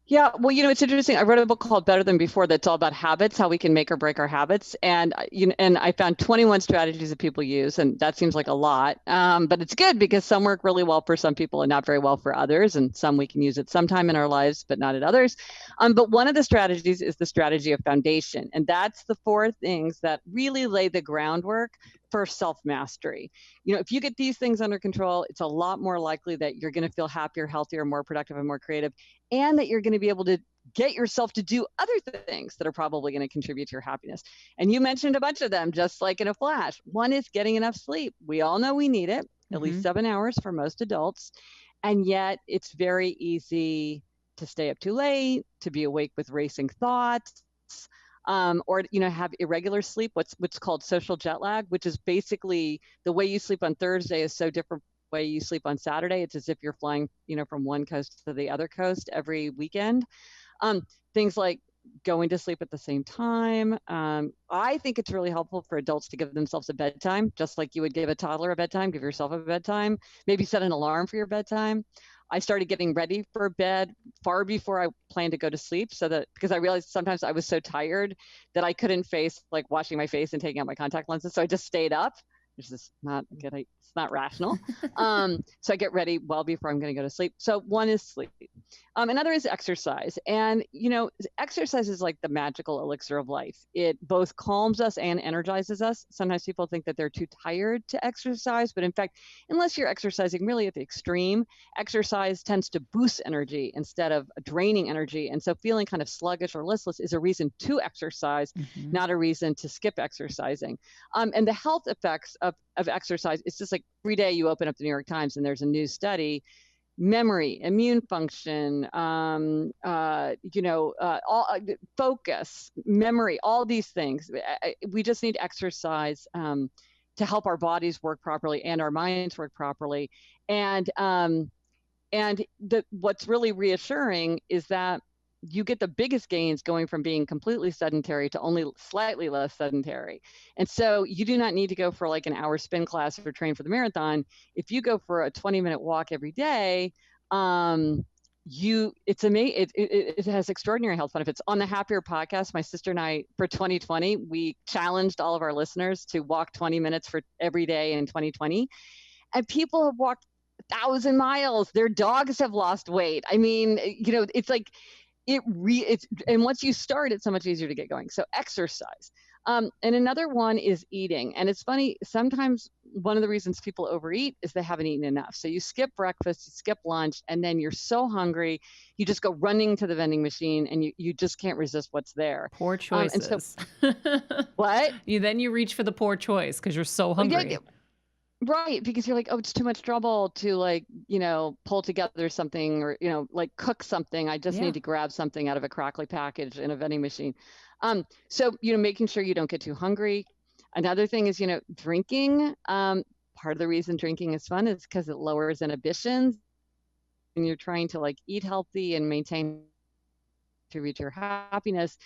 Yeah, well, it's interesting. I wrote a book called Better Than Before that's all about habits, how we can make or break our habits. And and I found 21 strategies that people use, and that seems like a lot. But it's good because some work really well for some people and not very well for others, and some we can use at some time in our lives, but not at others. But one of the strategies is the strategy of foundation, and that's the 4 things that really lay the groundwork for self-mastery. If you get these things under control, it's a lot more likely that you're going to feel happier, healthier, more productive, and more creative, and that you're going to be able to get yourself to do other things that are probably going to contribute to your happiness. And you mentioned a bunch of them, just like in a flash. One is getting enough sleep. We all know we need it, at least 7 hours for most adults. And yet it's very easy to stay up too late, to be awake with racing thoughts, or have irregular sleep, what's called social jet lag, which is basically the way you sleep on Thursday is so different way you sleep on Saturday. It's as if you're flying from one coast to the other coast every weekend. Things like going to sleep at the same time. I think it's really helpful for adults to give themselves a bedtime, just like you would give a toddler a bedtime. Give yourself a bedtime. Maybe set an alarm for your bedtime. I started getting ready for bed far before I planned to go to sleep, because I realized sometimes I was so tired that I couldn't face like washing my face and taking out my contact lenses. So I just stayed up, which is not good. It's not rational. So I get ready well before I'm going to go to sleep. So one is sleep. Another is exercise. And, exercise is like the magical elixir of life. It both calms us and energizes us. Sometimes people think that they're too tired to exercise, but in fact, unless you're exercising really at the extreme, exercise tends to boost energy instead of draining energy. And so feeling kind of sluggish or listless is a reason to exercise, not a reason to skip exercising. And the health effects of exercise, it's just like every day you open up the New York Times and there's a new study. Memory, immune function, focus, memory, all these things. We just need exercise to help our bodies work properly and our minds work properly. And what's really reassuring is that you get the biggest gains going from being completely sedentary to only slightly less sedentary. And so you do not need to go for like an hour spin class or train for the marathon. If you go for a 20-minute walk every day, it's amazing. It has extraordinary health benefits. On the Happier podcast, my sister and I, for 2020, we challenged all of our listeners to walk 20 minutes for every day in 2020. And people have walked 1,000 miles. Their dogs have lost weight. I mean, it's like, and once you start, it's so much easier to get going. So exercise. And another one is eating. And it's funny, sometimes one of the reasons people overeat is they haven't eaten enough. So you skip breakfast, you skip lunch, and then you're so hungry, you just go running to the vending machine and you just can't resist what's there. Poor choices. What? Then you reach for the poor choice because you're so hungry. Right, because you're like, oh, it's too much trouble to like, pull together something or, like cook something. I just Yeah. need to grab something out of a crackly package in a vending machine. So, making sure you don't get too hungry. Another thing is, drinking. Part of the reason drinking is fun is because it lowers inhibitions and you're trying to like eat healthy and maintain to reach your happiness.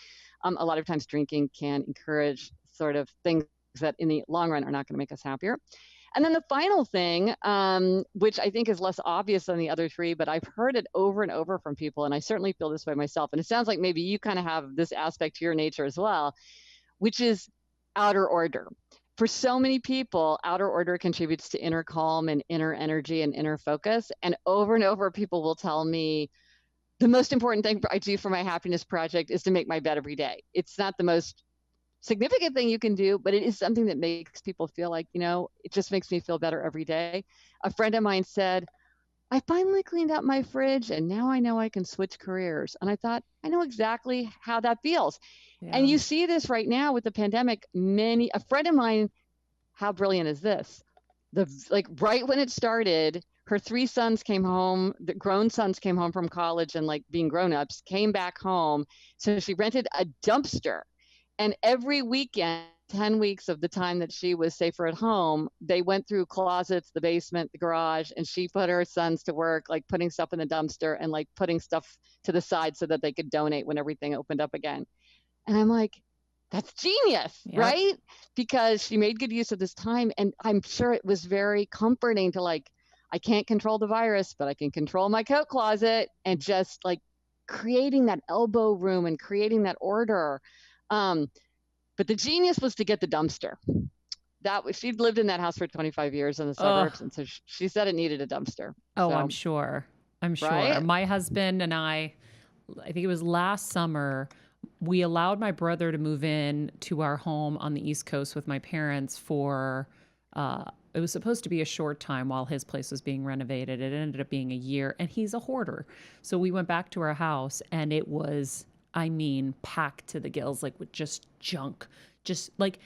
A lot of times drinking can encourage sort of things that in the long run are not going to make us happier. And then the final thing, which I think is less obvious than the other three, but I've heard it over and over from people, and I certainly feel this way myself. And it sounds like maybe you kind of have this aspect to your nature as well, which is outer order. For so many people, outer order contributes to inner calm and inner energy and inner focus. And over, people will tell me, the most important thing I do for my happiness project is to make my bed every day. It's not the most significant thing you can do, but it is something that makes people feel like, it just makes me feel better every day. A friend of mine said, I finally cleaned out my fridge and now I know I can switch careers. And I thought, I know exactly how that feels. Yeah. And you see this right now with the pandemic. A friend of mine, how brilliant is this? Right when it started, her three sons came home, the grown sons came home from college and like being grown-ups, came back home. So she rented a dumpster. And every weekend, 10 weeks of the time that she was safer at home, they went through closets, the basement, the garage, and she put her sons to work, like putting stuff in the dumpster and like putting stuff to the side so that they could donate when everything opened up again. And I'm like, that's genius, Yep. right? Because she made good use of this time. And I'm sure it was very comforting to like, I can't control the virus, but I can control my coat closet, and just like creating that elbow room and creating that order. But the genius was to get the dumpster. She'd lived in that house for 25 years in the suburbs. And so she said it needed a dumpster. Oh, so, I'm sure. Right? My husband and I think it was last summer, we allowed my brother to move in to our home on the East Coast with my parents for, it was supposed to be a short time while his place was being renovated. It ended up being a year, and he's a hoarder. So we went back to our house, and it was, I mean, packed to the gills, like with just junk. Just like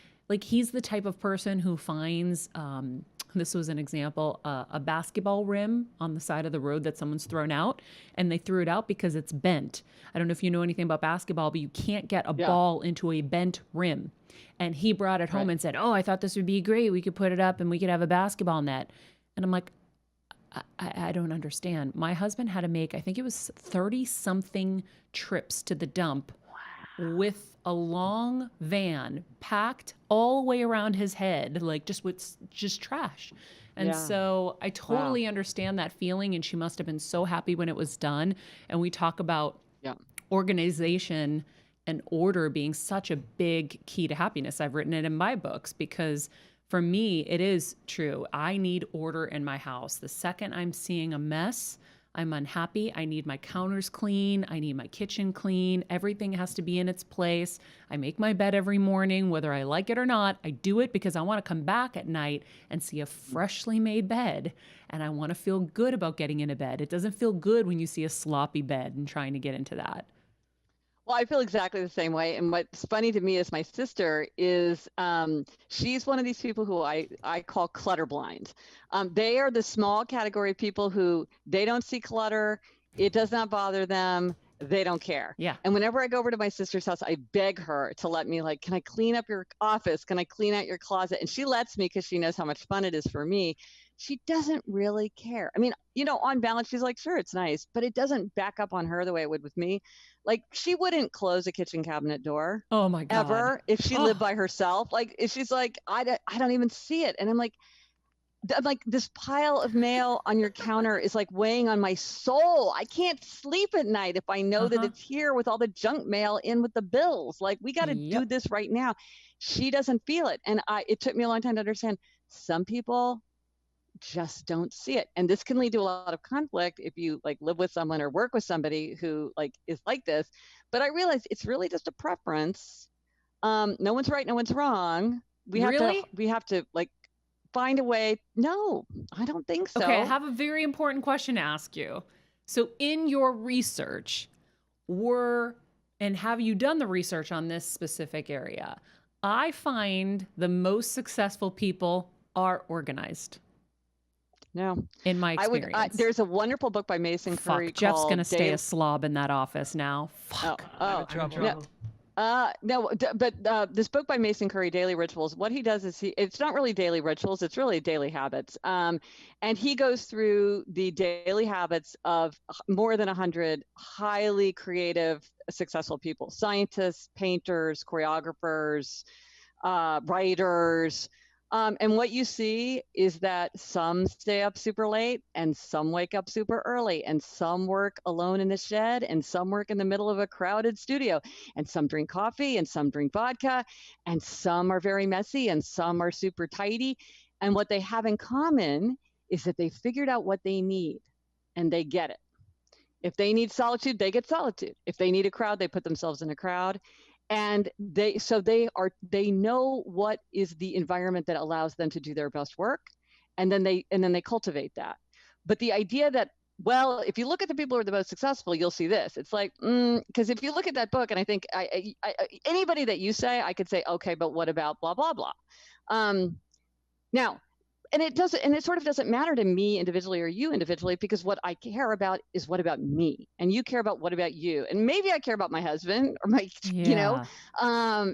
he's the type of person who finds, this was an example, a basketball rim on the side of the road that someone's thrown out, and they threw it out because it's bent. I don't know if you know anything about basketball, but you can't get a ball into a bent rim. And he brought it home and said, oh, I thought this would be great. We could put it up and we could have a basketball net. And I'm like, I don't understand. My husband had to make, I think it was 30 something trips to the dump with a long van packed all the way around his head, like just with just trash. And so I totally understand that feeling. And she must have been so happy when it was done. And we talk about organization and order being such a big key to happiness. I've written it in my books because for me, it is true. I need order in my house. The second I'm seeing a mess, I'm unhappy. I need my counters clean. I need my kitchen clean. Everything has to be in its place. I make my bed every morning, whether I like it or not. I do it because I want to come back at night and see a freshly made bed. And I want to feel good about getting into bed. It doesn't feel good when you see a sloppy bed and trying to get into that. Well, I feel exactly the same way. And what's funny to me is my sister is, she's one of these people who I call clutter blind. They are the small category of people who they don't see clutter. It does not bother them. They don't care. Yeah. And whenever I go over to my sister's house, I beg her to let me, like, can I clean up your office? Can I clean out your closet? And she lets me because she knows how much fun it is for me. She doesn't really care. I mean, on balance, she's like, sure, it's nice, but it doesn't back up on her the way it would with me. Like, she wouldn't close a kitchen cabinet door. Oh my God. Ever, if she lived by herself. Like, if she's like, I don't even see it. And I'm like, this pile of mail on your counter is like weighing on my soul. I can't sleep at night if I know that it's here with all the junk mail in with the bills. Like, we got to do this right now. She doesn't feel it. And it took me a long time to understand some people just don't see it. And this can lead to a lot of conflict if you like live with someone or work with somebody who like is like this. But I realized it's really just a preference. No one's right, no one's wrong. We have to like find a way. No, I don't think so. Okay, I have a very important question to ask you. So in your research, have you done the research on this specific area? I find the most successful people are organized. No, In my experience. there's a wonderful book by Mason Curry Fuck, Jeff's called gonna stay a slob in that office now. Fuck. I'm in trouble. But this book by Mason Curry, Daily Rituals, what he does is it's not really daily rituals, it's really daily habits. And he goes through the daily habits of more than 100 highly creative, successful people, scientists, painters, choreographers, writers. And what you see is that some stay up super late and some wake up super early and some work alone in the shed and some work in the middle of a crowded studio and some drink coffee and some drink vodka and some are very messy and some are super tidy. And what they have in common is that they figured out what they need and they get it. If they need solitude, they get solitude. If they need a crowd, they put themselves in a crowd. And they know what is the environment that allows them to do their best work, and then they cultivate that. But the idea that, well, if you look at the people who are the most successful, you'll see this. It's like, because if you look at that book, and I think anybody that you say, I could say, okay, but what about blah blah blah? Now. And it sort of doesn't matter to me individually or you individually, because what I care about is what about me, and you care about what about you, and maybe I care about my husband or my,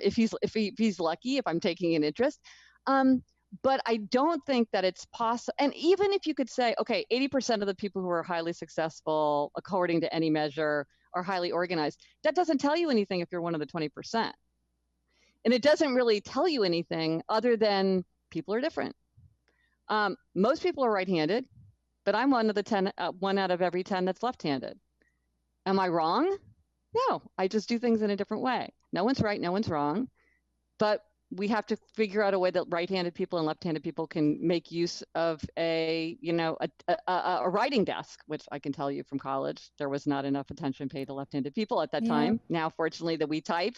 if he's lucky, if I'm taking an interest, but I don't think that it's possible. And even if you could say, okay, 80% of the people who are highly successful, according to any measure, are highly organized, that doesn't tell you anything if you're one of the 20%, and it doesn't really tell you anything other than people are different. Most people are right-handed, but I'm one of the 10, 1 out of every 10 that's left-handed. Am I wrong? No, I just do things in a different way. No one's right, no one's wrong, but we have to figure out a way that right-handed people and left-handed people can make use of a writing desk, which I can tell you from college, there was not enough attention paid to left-handed people at that time. Now, fortunately, that we type.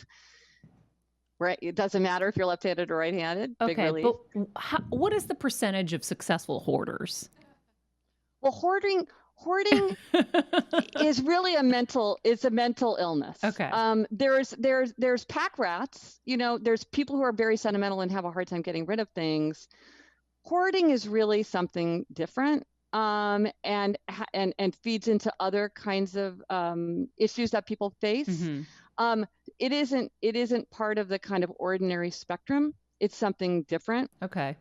Right. It doesn't matter if you're left-handed or right-handed. Okay, but what is the percentage of successful hoarders? Well, hoarding is really a mental illness. Okay. There's pack rats. There's people who are very sentimental and have a hard time getting rid of things. Hoarding is really something different. And feeds into other kinds of issues that people face. Mm-hmm. It isn't part of the kind of ordinary spectrum. It's something different. Okay.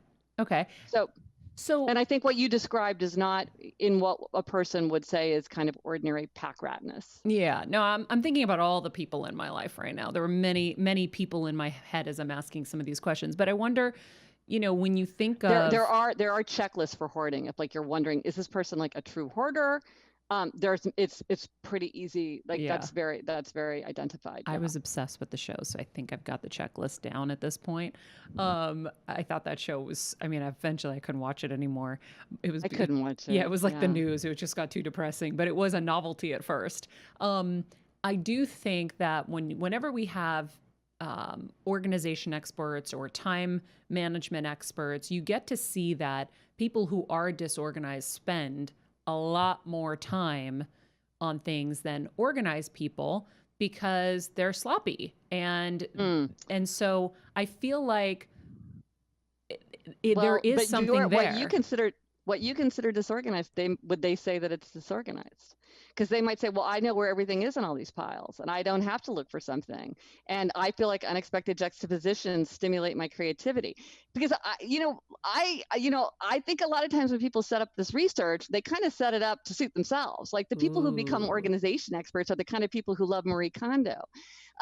So, and I think what you described is not in what a person would say is kind of ordinary pack ratness. Yeah, no, I'm thinking about all the people in my life right now. There were many people in my head as I'm asking some of these questions, but I wonder, when you think of there are checklists for hoarding. If you're wondering, is this person like a true hoarder? It's pretty easy. That's very identified. I was obsessed with the show, so I think I've got the checklist down at this point. I thought that show was, eventually I couldn't watch it anymore. I couldn't watch it. Yeah, it was like the news. It just got too depressing, but it was a novelty at first. I do think that whenever we have organization experts or time management experts, you get to see that people who are disorganized spend a lot more time on things than organized people because they're sloppy. And so I feel like there is something there. What you consider disorganized, would they say that it's disorganized? Because they might say, well, I know where everything is in all these piles and I don't have to look for something. And I feel like unexpected juxtapositions stimulate my creativity. Because I think a lot of times when people set up this research, they kind of set it up to suit themselves. Like the people who become organization experts are the kind of people who love Marie Kondo.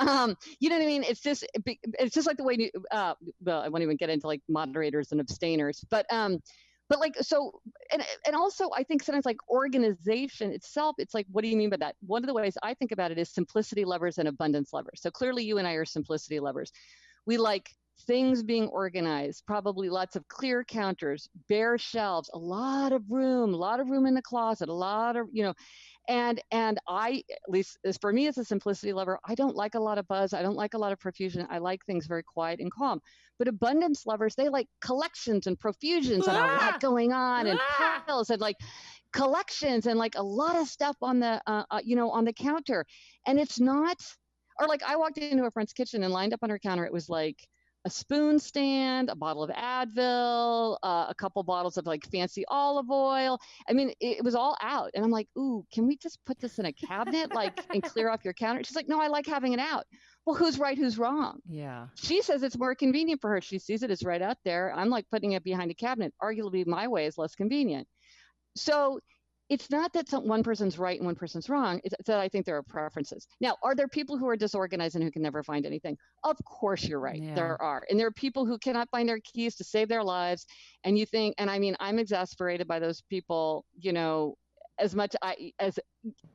You know what I mean? It's just like the way, well, I won't even get into like moderators and abstainers, but also I think sometimes like organization itself, it's like, what do you mean by that? One of the ways I think about it is simplicity lovers and abundance lovers. So clearly you and I are simplicity lovers. We like things being organized, probably lots of clear counters, bare shelves, a lot of room in the closet, a lot of, and I, at least as for me as a simplicity lover, I don't like a lot of buzz. I don't like a lot of profusion. I like things very quiet and calm. But abundance lovers, they like collections and profusions and a lot going on and piles and like collections and like a lot of stuff on the, on the counter. And it's not, or like I walked into a friend's kitchen and lined up on her counter, it was like a spoon stand, a bottle of Advil, a couple bottles of like fancy olive oil. I mean, it was all out. And I'm like, ooh, can we just put this in a cabinet, like, and clear off your counter? She's like, no, I like having it out. Well, who's right? Who's wrong? Yeah. She says it's more convenient for her. She sees it as right out there. I'm like putting it behind a cabinet. Arguably, my way is less convenient. So it's not that one person's right and one person's wrong. It's that I think there are preferences. Now, are there people who are disorganized and who can never find anything? Of course, you're right. Yeah. There are. And there are people who cannot find their keys to save their lives. And you think, and I mean, I'm exasperated by those people, you know, as much as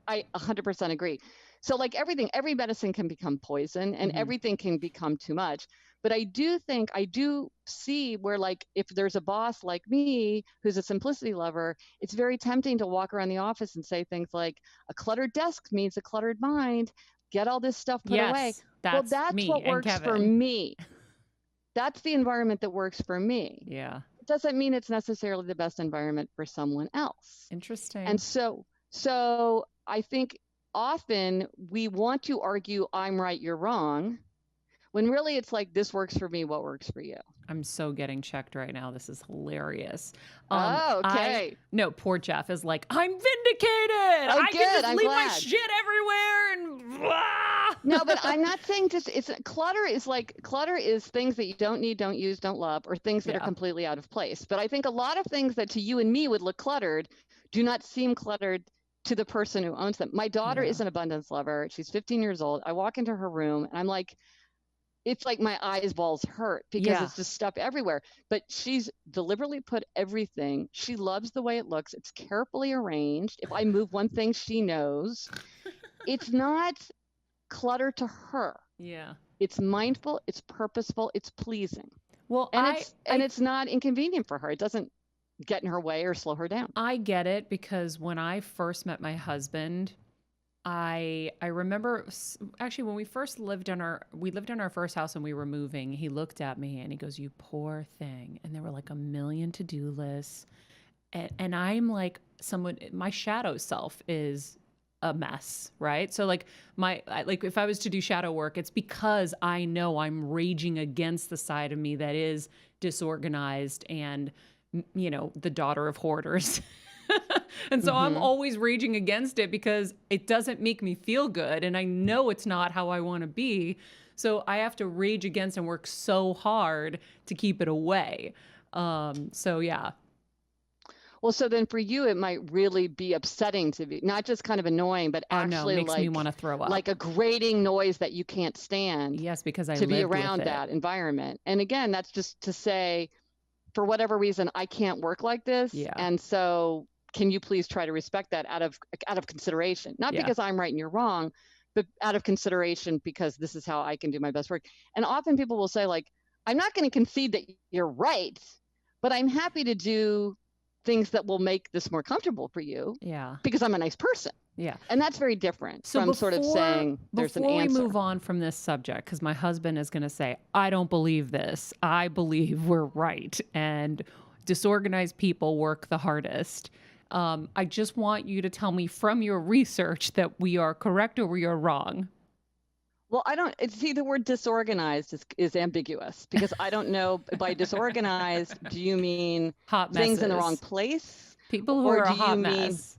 I 100% agree. So like everything, every medicine can become poison and everything can become too much. But I do think, I do see where like, if there's a boss like me, who's a simplicity lover, it's very tempting to walk around the office and say things like, a cluttered desk means a cluttered mind. Get all this stuff put away. Well, that's me what and works for Kevin. me. That's the environment that works for me. Yeah. It doesn't mean it's necessarily the best environment for someone else. Interesting. And so I think often we want to argue, I'm right, you're wrong, when really it's like, this works for me, what works for you? I'm so getting checked right now. This is hilarious. Okay. No, poor Jeff is like, I'm vindicated. I good. can just I'm leave my glad. shit everywhere and blah. No, but I'm not saying just, clutter is things that you don't need, don't use, don't love, or things that are completely out of place. But I think a lot of things that to you and me would look cluttered do not seem cluttered to the person who owns them. My daughter is an abundance lover. She's 15 years old. I walk into her room and I'm like, it's like my eyeballs hurt because it's just stuff everywhere. But she's deliberately put everything. She loves the way it looks. It's carefully arranged. If I move one thing, she knows. It's not clutter to her. Yeah. It's mindful. It's purposeful. It's pleasing. Well, and it's not inconvenient for her. It doesn't get in her way or slow her down. I get it because when I first met my husband, I remember actually when we lived in our first house and we were moving, he looked at me and he goes, "You poor thing." And there were like a million to-do lists. And I'm like my shadow self is a mess, right? So like if I was to do shadow work, it's because I know I'm raging against the side of me that is disorganized and, you know, the daughter of hoarders. And so I'm always raging against it because it doesn't make me feel good. And I know it's not how I want to be. So I have to rage against and work so hard to keep it away. So yeah. Well, so then for you, it might really be upsetting to be not just kind of annoying, but actually makes me want to throw up. Like a grating noise that you can't stand. Yes, because I to be lived around with that environment. And again, that's just to say, for whatever reason, I can't work like this. Yeah. And so can you please try to respect that out of consideration, not because I'm right and you're wrong, but out of consideration because this is how I can do my best work. And often people will say like, I'm not going to concede that you're right, but I'm happy to do things that will make this more comfortable for you. Yeah. Because I'm a nice person. Yeah. And that's very different from sort of saying there's an answer. Before we move on from this subject, because my husband is going to say, I don't believe this. I believe we're right. And disorganized people work the hardest. I just want you to tell me from your research that we are correct or we are wrong. Well, see, the word disorganized is ambiguous because I don't know by disorganized, do you mean hot things in the wrong place? People who are a hot mess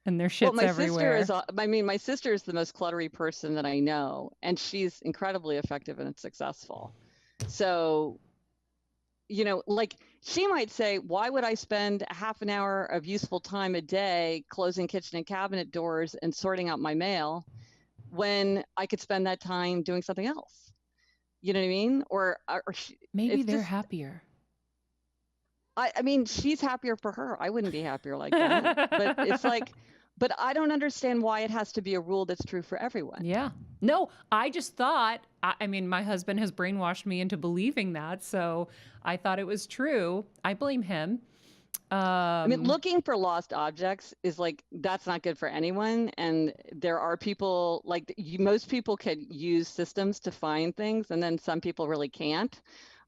and their shit's everywhere. My sister is the most cluttery person that I know, and she's incredibly effective and successful. So, you know, like she might say, why would I spend a half an hour of useful time a day closing kitchen and cabinet doors and sorting out my mail when I could spend that time doing something else? You know what I mean? Or maybe they're happier. I mean, she's happier for her. I wouldn't be happier like that. But it's like, but I don't understand why it has to be a rule that's true for everyone. Yeah. No, I just thought, I mean, my husband has brainwashed me into believing that. So I thought it was true. I blame him. I mean, looking for lost objects is like, that's not good for anyone. And there are people like most people can use systems to find things, and then some people really can't.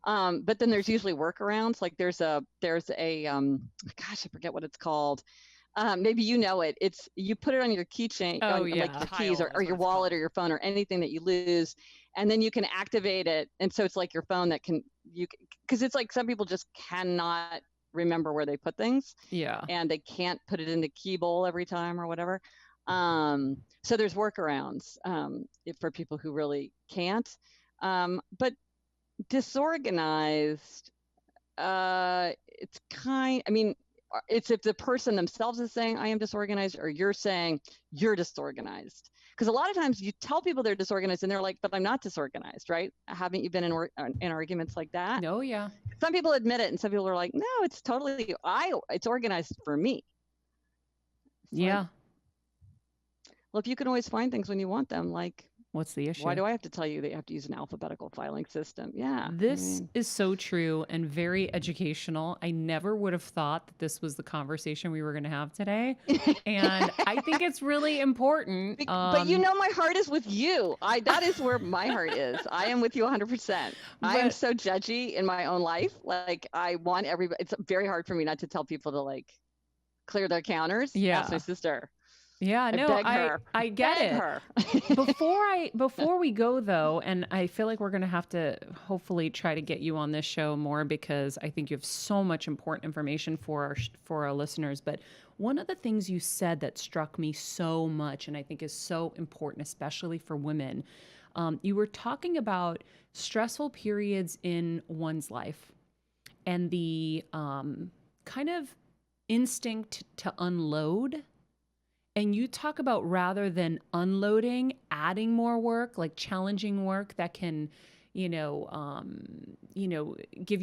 But then there's usually workarounds. Like there's a gosh, I forget what it's called. Maybe you know it. It's you put it on your keychain, like keys or your wallet or your phone or anything that you lose, and then you can activate it. And so it's like your phone that because it's like some people just cannot remember where they put things. Yeah. And they can't put it in the key bowl every time or whatever. So there's workarounds for people who really can't. But disorganized, it's it's if the person themselves is saying I am disorganized, or you're saying you're disorganized. Because a lot of times you tell people they're disorganized and they're like, but I'm not disorganized, right? Haven't you been in arguments like that? Oh, yeah. Some people admit it and some people are like, no, it's totally, it's organized for me. It's Yeah. like, well, if you can always find things when you want them, like, what's the issue? Why do I have to tell you that you have to use an alphabetical filing system? Yeah. This is so true and very educational. I never would have thought that this was the conversation we were going to have today. And I think it's really important. But you know, my heart is with you. That is where my heart is. I am with you 100%. I am so judgy in my own life. Like, I want everybody, it's very hard for me not to tell people to like clear their counters. Yeah. Ask my sister. Yeah, no, I get it. Before we go though, and I feel like we're going to have to hopefully try to get you on this show more, because I think you have so much important information for our listeners. But one of the things you said that struck me so much, and I think is so important, especially for women, you were talking about stressful periods in one's life and the kind of instinct to unload. And you talk about, rather than unloading, adding more work, like challenging work that can, give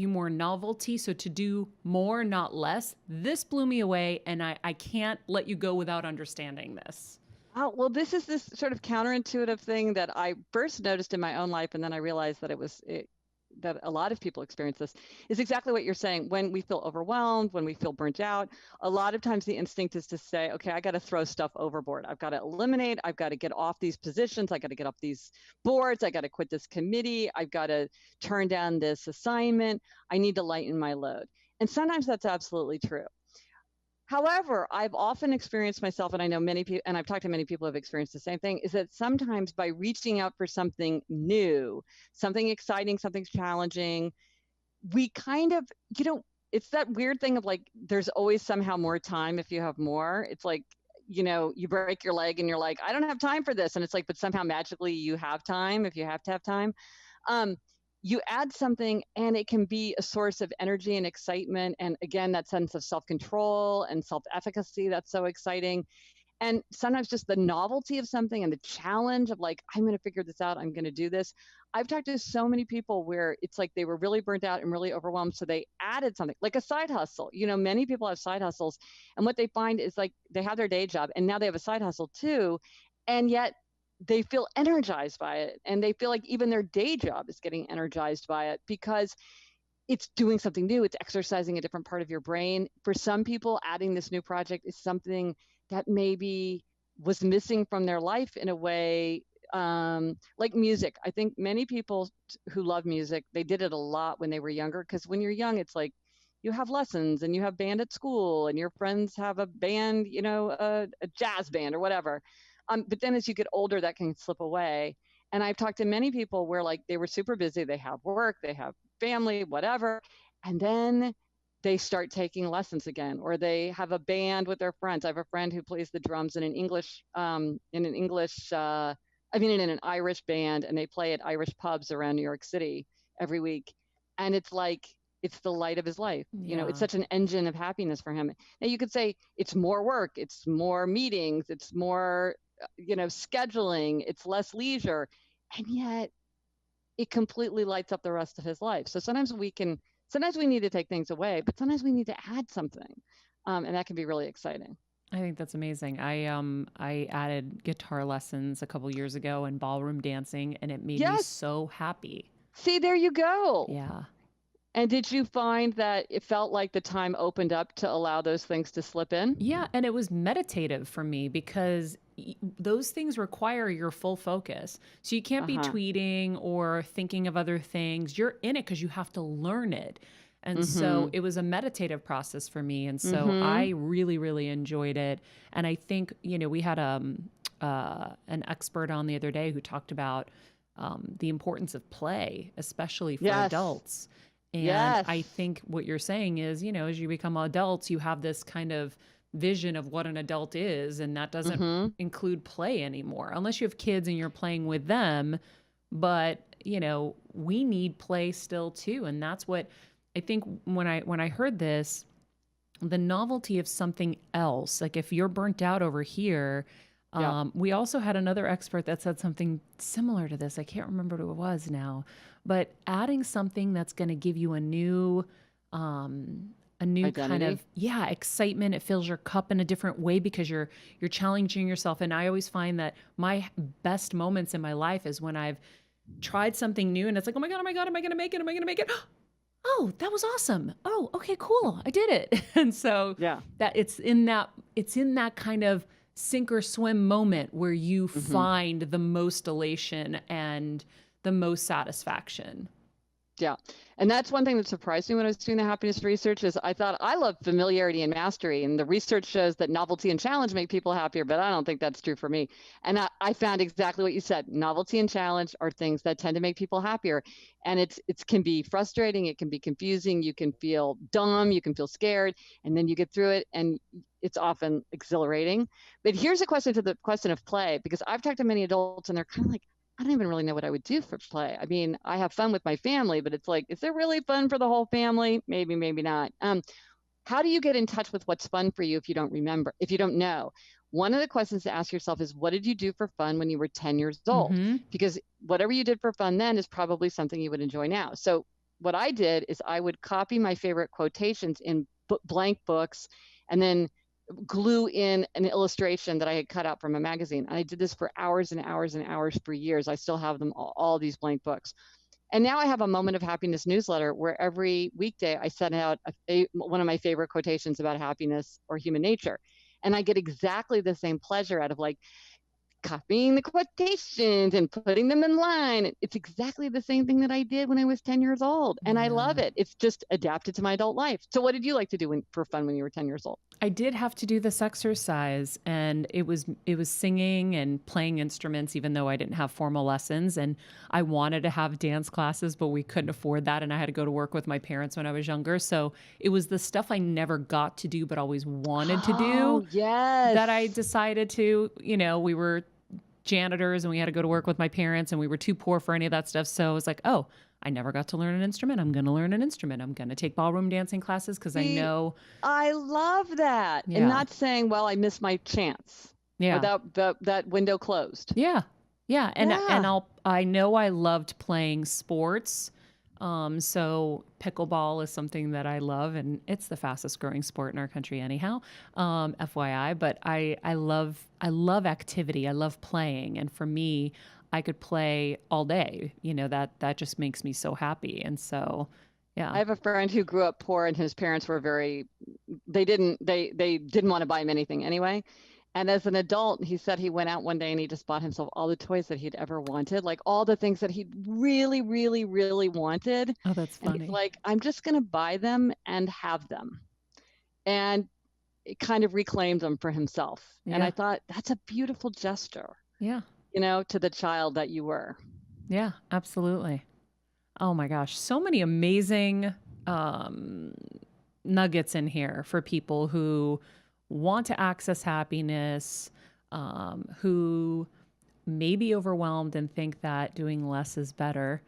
you more novelty. So to do more, not less. This blew me away, and I can't let you go without understanding this. Oh, well, this is this sort of counterintuitive thing that I first noticed in my own life, and then I realized that that a lot of people experience this, is exactly what you're saying. When we feel overwhelmed, when we feel burnt out, a lot of times the instinct is to say, okay, I got to throw stuff overboard. I've got to eliminate. I've got to get off these positions. I got to get off these boards. I got to quit this committee. I've got to turn down this assignment. I need to lighten my load. And sometimes that's absolutely true. However, I've often experienced myself, and I know many people, and I've talked to many people who have experienced the same thing, is that sometimes by reaching out for something new, something exciting, something challenging, we kind of, it's that weird thing of like, there's always somehow more time if you have more. It's like, you break your leg and you're like, I don't have time for this. And it's like, but somehow magically you have time if you have to have time. You add something and it can be a source of energy and excitement. And again, that sense of self-control and self-efficacy, that's so exciting. And sometimes just the novelty of something and the challenge of like, I'm going to figure this out. I'm going to do this. I've talked to so many people where it's like they were really burnt out and really overwhelmed. So they added something like a side hustle. Many people have side hustles. And what they find is like they have their day job and now they have a side hustle too. And yet they feel energized by it, and they feel like even their day job is getting energized by it because it's doing something new. It's exercising a different part of your brain. For some people, adding this new project is something that maybe was missing from their life in a way, like music. I think many people who love music, they did it a lot when they were younger, because when you're young, it's like you have lessons and you have band at school and your friends have a band, a jazz band or whatever. But then as you get older, that can slip away. And I've talked to many people where like they were super busy, they have work, they have family, whatever. And then they start taking lessons again, or they have a band with their friends. I have a friend who plays the drums in an Irish band, and they play at Irish pubs around New York City every week. And it's like, it's the light of his life. Yeah. It's such an engine of happiness for him. Now you could say it's more work, it's more meetings, it's more scheduling, it's less leisure, and yet it completely lights up the rest of his life. So sometimes we need to take things away, but sometimes we need to add something, and that can be really exciting. I think that's amazing. I added guitar lessons a couple years ago and ballroom dancing, and it made me so happy. See, there you go. Yeah. And did you find that it felt like the time opened up to allow those things to slip in? Yeah, and it was meditative for me because those things require your full focus. So you can't be tweeting or thinking of other things. You're in it because you have to learn it. And so it was a meditative process for me. And so I really, really enjoyed it. And I think, we had an expert on the other day who talked about the importance of play, especially for Yes. adults. And Yes. I think what you're saying is, as you become adults, you have this kind of vision of what an adult is, and that doesn't Mm-hmm. include play anymore, unless you have kids and you're playing with them. But, we need play still too. And that's what I think when I heard this, the novelty of something else, like if you're burnt out over here. Yeah. We also had another expert that said something similar to this. I can't remember who it was now, but adding something that's going to give you a new kind Identity. of excitement. It fills your cup in a different way because you're challenging yourself. And I always find that my best moments in my life is when I've tried something new and it's like, oh my god, am I going to make it? Am I going to make it? Oh, that was awesome. Oh, okay, cool. I did it. And so Yeah. that it's in that kind of sink or swim moment where you find the most elation and the most satisfaction. Yeah. And that's one thing that surprised me when I was doing the happiness research is I thought I love familiarity and mastery. And the research shows that novelty and challenge make people happier, but I don't think that's true for me. And I found exactly what you said. Novelty and challenge are things that tend to make people happier. And it can be frustrating. It can be confusing. You can feel dumb. You can feel scared. And then you get through it and it's often exhilarating. But here's a question to the question of play, because I've talked to many adults and they're kind of like, I don't even really know what I would do for play. I mean, I have fun with my family, but it's like, is it really fun for the whole family? Maybe, maybe not. How do you get in touch with what's fun for you if you don't remember, if you don't know? One of the questions to ask yourself is, what did you do for fun when you were 10 years old? Because whatever you did for fun then is probably something you would enjoy now. So what I did is I would copy my favorite quotations in blank books and then glue in an illustration that I had cut out from a magazine. And I did this for hours and hours and hours for years. I still have them, all these blank books. And now I have a Moment of Happiness newsletter where every weekday I send out one of my favorite quotations about happiness or human nature. And I get exactly the same pleasure out of like copying the quotations and putting them in line. It's exactly the same thing that I did when I was 10 years old. And I love it. It's just adapted to my adult life. So what did you like to do for fun when you were 10 years old? I did have to do this exercise, and it was singing and playing instruments, even though I didn't have formal lessons. And I wanted to have dance classes, but we couldn't afford that. And I had to go to work with my parents when I was younger. So it was the stuff I never got to do, but always wanted to do. Yes. That I decided to, we were janitors and we had to go to work with my parents and we were too poor for any of that stuff. So I was like, oh, I never got to learn an instrument. I'm going to learn an instrument. I'm going to take ballroom dancing classes because I know. I love that. Yeah. And not saying, well, I missed my chance. Yeah. Or that window closed. Yeah. Yeah. And I know I loved playing sports. So pickleball is something that I love, and it's the fastest growing sport in our country anyhow, FYI, but I love activity. I love playing. And for me, I could play all day, that just makes me so happy. And so, yeah. I have a friend who grew up poor and his parents were they didn't want to buy him anything anyway. And as an adult, he said he went out one day and he just bought himself all the toys that he'd ever wanted, like all the things that he really, really, really wanted. Oh, that's funny. And he's like, I'm just going to buy them and have them. And it kind of reclaimed them for himself. Yeah. And I thought, that's a beautiful gesture. Yeah. To the child that you were. Yeah, absolutely. Oh my gosh. So many amazing nuggets in here for people who want to access happiness, who may be overwhelmed and think that doing less is better.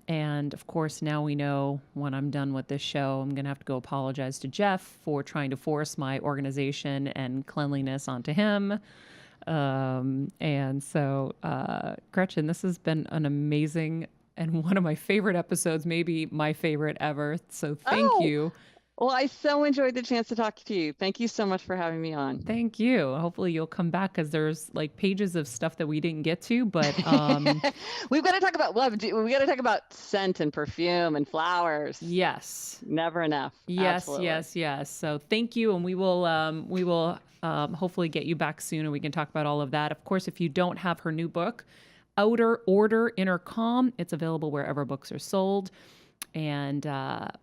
And of course, now we know when I'm done with this show, I'm going to have to go apologize to Jeff for trying to force my organization and cleanliness onto him. And so, Gretchen, this has been an amazing and one of my favorite episodes, maybe my favorite ever. So thank you. Well, I so enjoyed the chance to talk to you. Thank you so much for having me on. Thank you. Hopefully you'll come back because there's like pages of stuff that we didn't get to, but we got to talk about scent and perfume and flowers. Yes. Never enough. Yes, Absolutely. yes. So thank you, and we will hopefully get you back soon, and we can talk about all of that. Of course, if you don't have her new book, Outer Order, Inner Calm, it's available wherever books are sold. And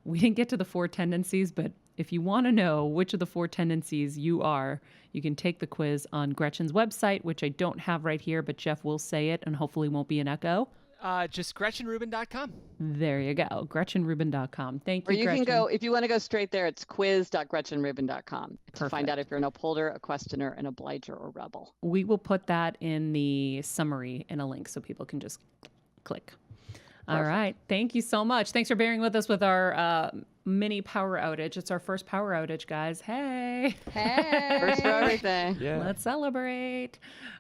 we didn't get to the 4 tendencies, but if you want to know which of the 4 tendencies you are, you can take the quiz on Gretchen's website, which I don't have right here, but Jeff will say it and hopefully won't be an echo. Just GretchenRubin.com. There you go. GretchenRubin.com. Thank Or you, you Gretchen. can go, if you want to go straight there, it's quiz.gretchenrubin.com to find Perfect. out if you're an upholder, a questioner, an obliger, or rebel. We will put that in the summary in a link so people can just click. All right. Thank you so much. Thanks for bearing with us with our mini power outage. It's our first power outage, guys. Hey. Hey. First for everything. Yeah. Let's celebrate.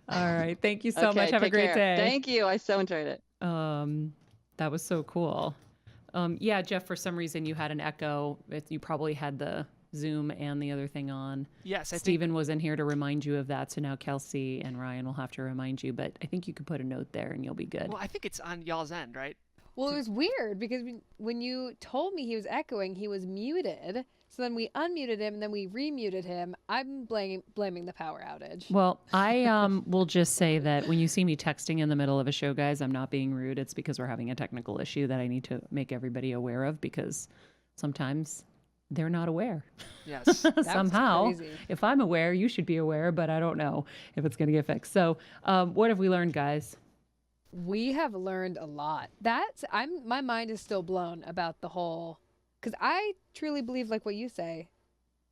All right. Thank you so Okay, much. Have a take great care. day. Thank you. I so enjoyed it. That was so cool. Yeah, Jeff, for some reason you had an echo. You probably had the Zoom and the other thing on. Yes, I think. Stephen was in here to remind you of that, so now Kelsey and Ryan will have to remind you, but I think you could put a note there and you'll be good. Well, I think it's on y'all's end, right? Well, it was weird because when you told me he was echoing, he was muted. So then we unmuted him and then we remuted him. I'm blaming the power outage. Well, I will just say that when you see me texting in the middle of a show, guys, I'm not being rude. It's because we're having a technical issue that I need to make everybody aware of because sometimes they're not aware. Yes. That was Somehow, crazy. if I'm aware, you should be aware, but I don't know if it's going to get fixed. So what have we learned, guys? We have learned a lot. My mind is still blown about the whole, because I truly believe, like what you say,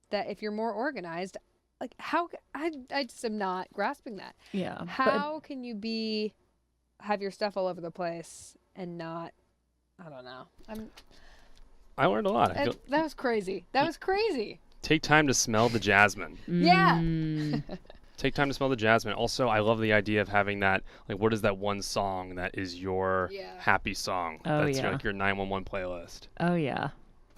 that if you're more organized, like I just am not grasping that. Yeah. How can you have your stuff all over the place and not, I don't know. I learned a lot. I feel, That was crazy. That was crazy. take time to smell the jasmine. Yeah. Take time to smell the jasmine. Also, I love the idea of having that, like, what is that one song that is your happy song? Oh, That's yeah. like your 911 playlist. Oh, yeah.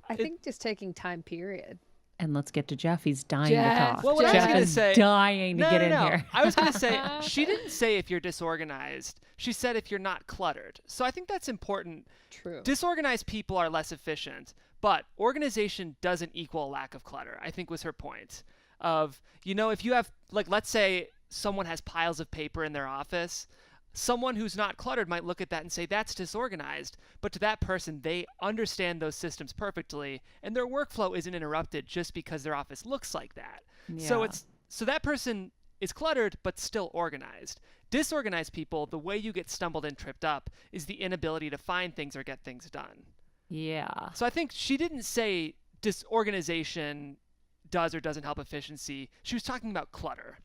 I think just taking time, period. And let's get to Jeff. He's dying to Jeff. talk. Well, what I was Jeff gonna is say- dying to get in here. I was going to say, she didn't say if you're disorganized. She said if you're not cluttered. So I think that's important. True. Disorganized people are less efficient, but organization doesn't equal a lack of clutter, I think was her point. Of, if you have, like, let's say someone has piles of paper in their office, someone who's not cluttered might look at that and say that's disorganized, but to that person, they understand those systems perfectly, and their workflow isn't interrupted just because their office looks like that. Yeah. So that person is cluttered but still organized. Disorganized people, the way you get stumbled and tripped up is the inability to find things or get things done. Yeah. So I think she didn't say disorganization does or doesn't help efficiency. She was talking about clutter.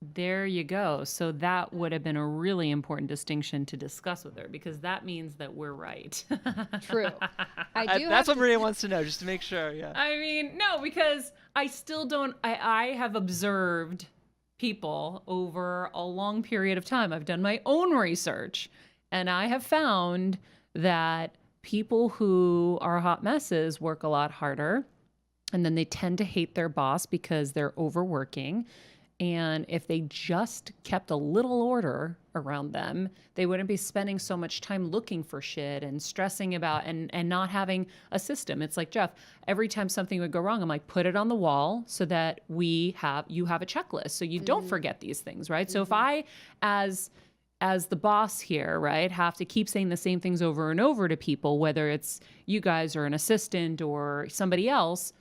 There you go. So that would have been a really important distinction to discuss with her because that means that we're right. True. That's what Maria wants to know, just to make sure. Yeah. I mean, no, because I still don't. I have observed people over a long period of time. I've done my own research, and I have found that people who are hot messes work a lot harder, and then they tend to hate their boss because they're overworking. And if they just kept a little order around them, they wouldn't be spending so much time looking for shit and stressing about and not having a system. It's like, Jeff, every time something would go wrong, I'm like, put it on the wall so that you have a checklist so you don't forget these things, right? So if I, as the boss here, right, have to keep saying the same things over and over to people, whether it's you guys or an assistant or somebody else,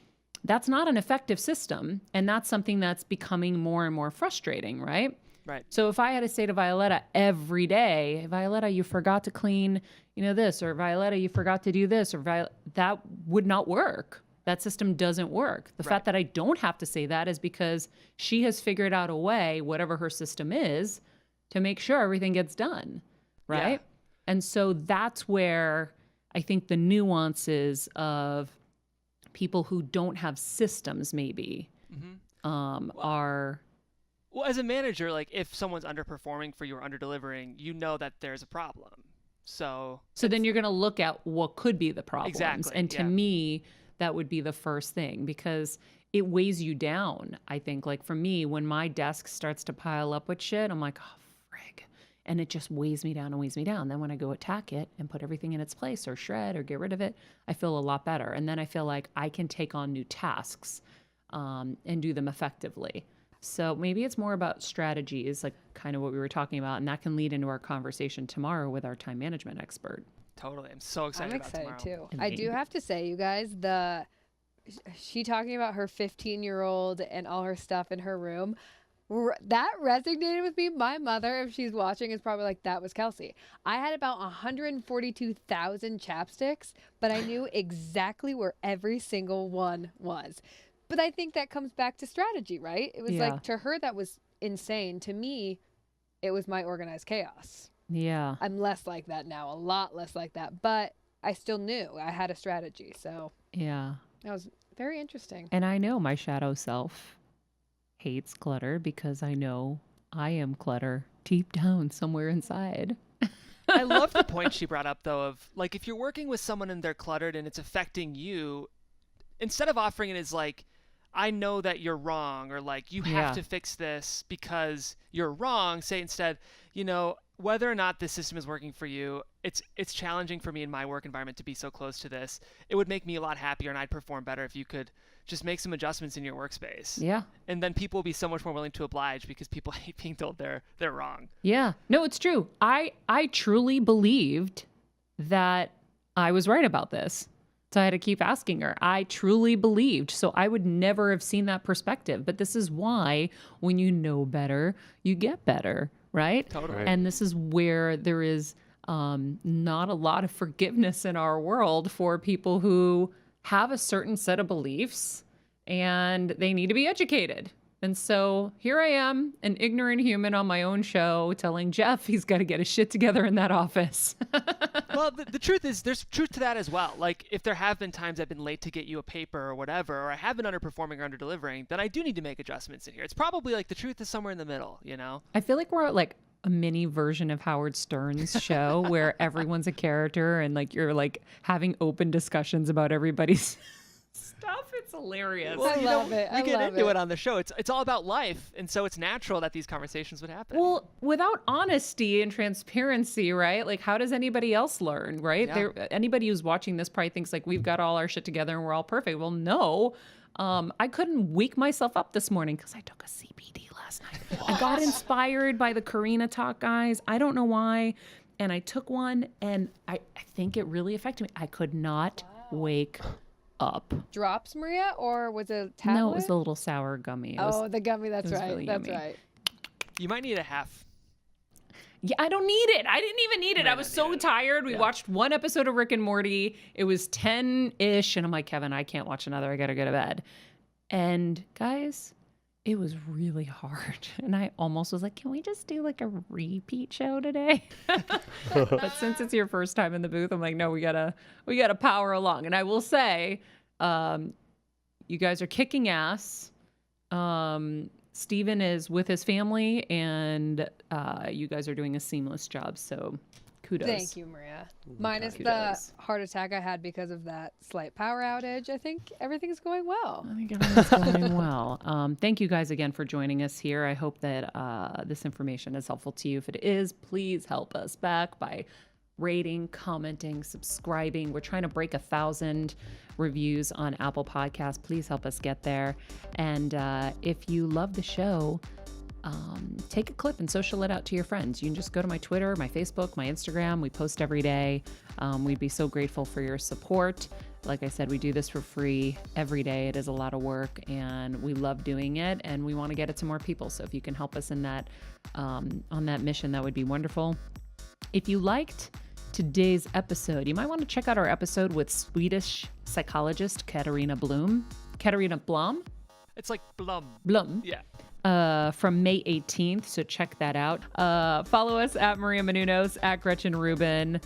that's not an effective system. And that's something that's becoming more and more frustrating, right? Right. So if I had to say to Violetta every day, Violetta, you forgot to clean, this, or Violetta, you forgot to do this, or that would not work. That system doesn't work. The fact that I don't have to say that is because she has figured out a way, whatever her system is, to make sure everything gets done, right? Yeah. And so that's where I think the nuances of people who don't have systems maybe are... Well, as a manager, like if someone's underperforming for you or underdelivering, you know that there's a problem. So then you're going to look at what could be the problems. Exactly, And to me, that would be the first thing because it weighs you down. I think, like for me, when my desk starts to pile up with shit, I'm like, oh, frig. And it just weighs me down and weighs me down. Then when I go attack it and put everything in its place or shred or get rid of it, I feel a lot better. And then I feel like I can take on new tasks and do them effectively. So maybe it's more about strategies, like kind of what we were talking about, and that can lead into our conversation tomorrow with our time management expert. totally. I'm so excited I'm about excited tomorrow. too. I do have to say, you guys, she talking about her 15-year-old and all her stuff in her room. That resonated with me. My mother, if she's watching, is probably like, that was Kelsey. I had about 142,000 chapsticks, but I knew exactly where every single one was. But I think that comes back to strategy, right? It was like, to her, that was insane. To me, it was my organized chaos. Yeah. I'm less like that now, a lot less like that. But I still knew I had a strategy. So Yeah. that was very interesting. And I know my shadow self hates clutter because I know I am clutter deep down somewhere inside. I love the point she brought up, though, of like, if you're working with someone and they're cluttered and it's affecting you, instead of offering it as like, I know that you're wrong, or like, you have to fix this because you're wrong, say instead, you know, whether or not this system is working for you, it's challenging for me in my work environment to be so close to this. It would make me a lot happier and I'd perform better if you could just make some adjustments in your workspace. Yeah. And then people will be so much more willing to oblige because people hate being told they're wrong. Yeah. No, it's true. I truly believed that I was right about this. So I had to keep asking her. I truly believed. So I would never have seen that perspective. But this is why when you know better, you get better, right? Totally. And this is where there is not a lot of forgiveness in our world for people who have a certain set of beliefs and they need to be educated. And so here I am, an ignorant human on my own show telling Jeff he's got to get his shit together in that office. Well, the truth is there's truth to that as well. Like, if there have been times I've been late to get you a paper or whatever, or I have been underperforming or underdelivering, then I do need to make adjustments in here. It's probably like the truth is somewhere in the middle, you know? I feel like we're like a mini version of Howard Stern's show where everyone's a character and like you're like having open discussions about everybody's stuff. It's hilarious. I love it. We get into it on the show. It's all about life, and so it's natural that these conversations would happen. Well, without honesty and transparency, right? Like, how does anybody else learn, right? Yeah. Anybody who's watching this probably thinks like we've got all our shit together and we're all perfect. Well, no. I couldn't wake myself up this morning because I took a CBD last night. I got inspired by the Karina Talk guys. I don't know why. And I took one, and I think it really affected me. I could not wake up. Drops, Maria, or was it a tablet? No, it was the little sour gummy. The gummy. That's right. really That's yummy. right. You might need a half. Yeah, I don't need it. I didn't even need it. I was so tired. We watched one episode of Rick and Morty. It was 10-ish, and I'm like, Kevin, I can't watch another. I got to go to bed. And guys, it was really hard. And I almost was like, can we just do like a repeat show today? But since it's your first time in the booth, I'm like, no, we gotta power along. And I will say, you guys are kicking ass. Steven is with his family, and you guys are doing a seamless job. So kudos. Thank you, Maria. Minus the Kudos. heart attack I had because of that slight power outage, I think everything's going well. I think everything's going well. Thank you guys again for joining us here. I hope that this information is helpful to you. If it is, please help us back by rating, commenting, subscribing. We're trying to break 1,000 reviews on Apple Podcasts. Please help us get there. And if you love the show, take a clip and social it out to your friends. You can just go to my Twitter, my Facebook, my Instagram. We post every day. We'd be so grateful for your support. Like I said, we do this for free every day. It is a lot of work, and we love doing it, and we want to get it to more people. So if you can help us in that, on that mission, that would be wonderful. If you liked today's episode, you might want to check out our episode with Swedish psychologist Katarina Blom. It's like Blum. Yeah. From May 18th, so check that out. Follow us at Maria Menounos, at Gretchen Rubin,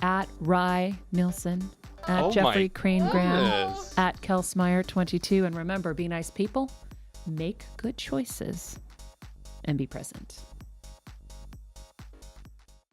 at Rye Nilsson, at Jeffrey Crane Graham, at Kelsmeyer22. And remember, be nice people, make good choices, and be present.